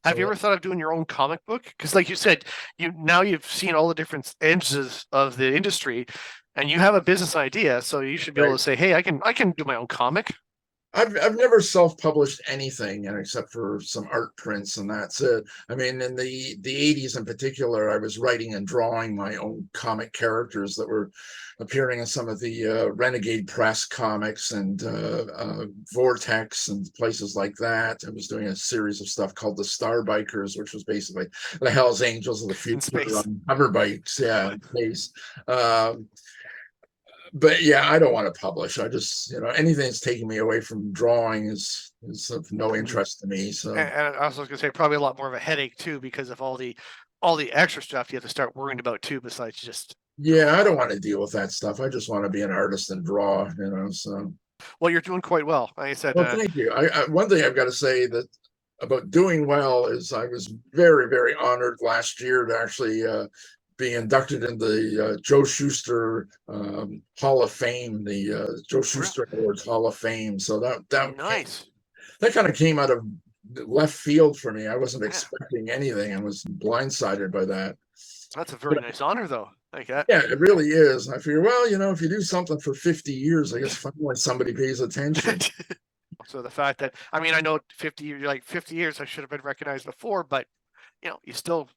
Have you ever thought of doing your own comic book? Because, like you said, you've seen all the different edges of the industry, and you have a business idea, so you should be able to say, "Hey, I can do my own comic." I've never self-published anything, except for some art prints, and that's it. I mean, in the 80s in particular, I was writing and drawing my own comic characters that were appearing in some of the Renegade Press comics and Vortex and places like that. I was doing a series of stuff called the Star Bikers, which was basically the Hells Angels of the future on hover bikes, yeah, in space. But yeah, I don't want to publish. I just, anything that's taking me away from drawing is of no interest to me. So, and I was going to say probably a lot more of a headache too, because of all the extra stuff you have to start worrying about too, besides just. Yeah, I don't want to deal with that stuff. I just want to be an artist and draw, so. Well, you're doing quite well. Like I said. Well, thank you. One thing I've got to say that about doing well is I was very, very honored last year to actually be inducted in the Joes Shuster Hall of Fame, the Joes Shuster Awards Hall of Fame. So that nice. That kind of came out of left field for me. I wasn't expecting anything. I was blindsided by that. That's a very nice honor, though. Like that. Yeah, it really is. I figure, well, if you do something for 50 years, I guess finally somebody pays attention. So the fact that, I mean, I know 50 years, I should have been recognized before, but you still.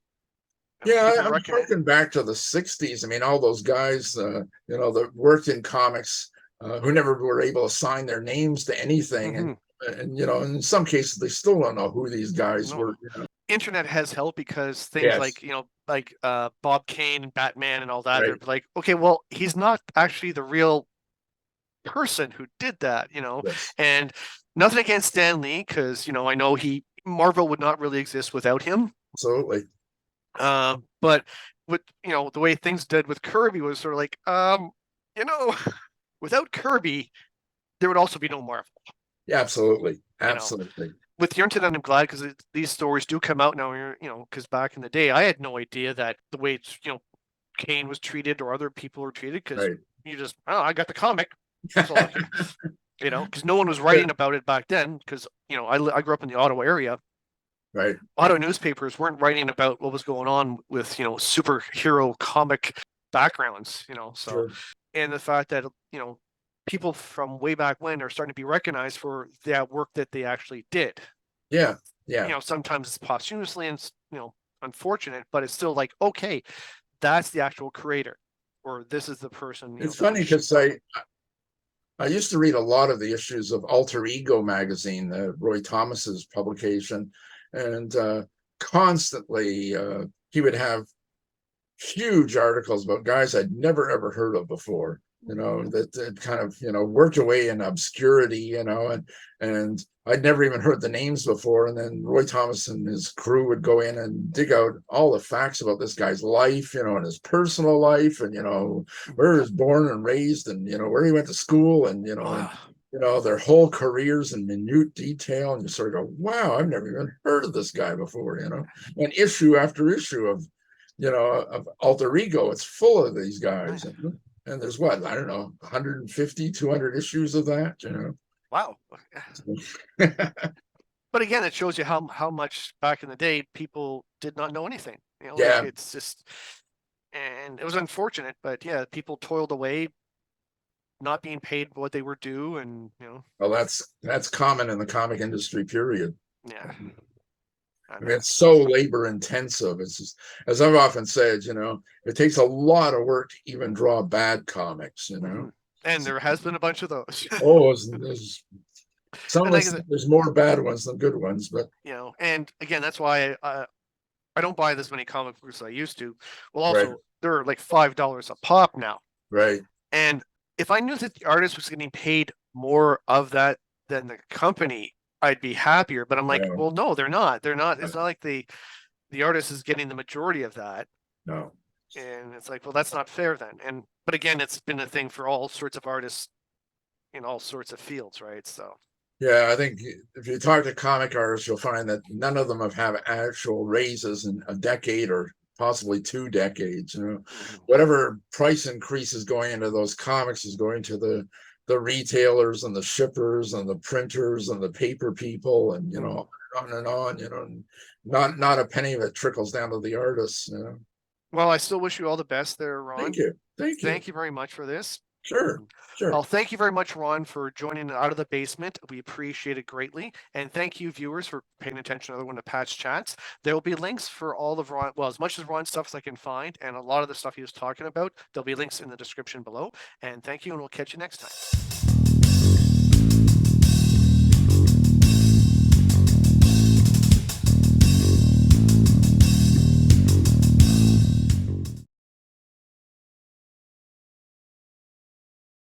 Yeah, I'm harking back to the 60s. I mean, all those guys, that worked in comics who never were able to sign their names to anything. And in some cases, they still don't know who these guys were. Internet has helped because things like Bob Kane and Batman and all that, they're like, okay, well, he's not actually the real person who did that, and nothing against Stan Lee, because, I know Marvel would not really exist without him. Absolutely. But with the way things did with Kirby was sort of like, without Kirby, there would also be no Marvel. Yeah, absolutely. know. Absolutely. With the internet, I'm glad because these stories do come out now. You know, because back in the day, I had no idea that the way it's, you know, Kane was treated or other people were treated, because Right. you just, oh, I got the comic. So, you know, because no one was writing about it back then. Because, you know, I grew up in the Ottawa area. Right. Ottawa newspapers weren't writing about what was going on with, you know, superhero comic backgrounds. You know, so Sure. and the fact that, you know, people from way back when are starting to be recognized for that work that they actually did. Yeah. Yeah. You know, sometimes it's posthumously and, you know, unfortunate, but it's still like, okay, that's the actual creator, or this is the person. You It's know, funny because I used to read a lot of the issues of Alter Ego magazine, Roy Thomas's publication, and constantly he would have huge articles about guys I'd never ever heard of before, you know, that kind of, you know, worked away in obscurity, you know, and I'd never even heard the names before. And then Roy Thomas and his crew would go in and dig out all the facts about this guy's life, you know, and his personal life, and, you know, where he was born and raised, and, you know, where he went to school, and, you know, and, you know, their whole careers in minute detail. And you sort of go, wow, I've never even heard of this guy before, you know, and issue after issue of, you know, of Alter Ego, it's full of these guys. And there's what, I don't know, 150, 200 issues of that, you know. wow. But again, it shows you how much back in the day people did not know anything. You know, Yeah. like, it's just, and it was unfortunate, but yeah, people toiled away, not being paid what they were due, and, you know. Well, that's common in the comic industry, period. Yeah. I mean, it's so labor intensive. It's just, as I've often said, you know, it takes a lot of work to even draw bad comics, you know. And there has been a bunch of those. Oh, there's some of And there's more bad ones than good ones, but you know, and again, that's why I don't buy this many comic books as I used to. Well, also, right. they're like $5 a pop now. Right. And if I knew that the artist was getting paid more of that than the company, I'd be happier. But I'm like, Yeah. well, no, they're not. They're not. It's not like the artist is getting the majority of that. No. And it's like, well, that's not fair then. And but again, it's been a thing for all sorts of artists in all sorts of fields, right? So Yeah, I think if you talk to comic artists, you'll find that none of them have had actual raises in a decade or possibly 2 decades. You know, whatever price increase is going into those comics is going to the retailers and the shippers and the printers and the paper people, and, you know, on and on. You know, not a penny of it trickles down to the artists. You know. well, I still wish you all the best there, Ron. Thank you. Thank you. Thank you very much for this. Sure. Sure. Well, thank you very much, Ron, for joining Out of the Basement. We appreciate it greatly. And thank you, viewers, for paying attention to another one of Pat's chats. There will be links for all of Ron, well, as much as Ron's stuff as I can find, and a lot of the stuff he was talking about. There'll be links in the description below. And thank you, and we'll catch you next time.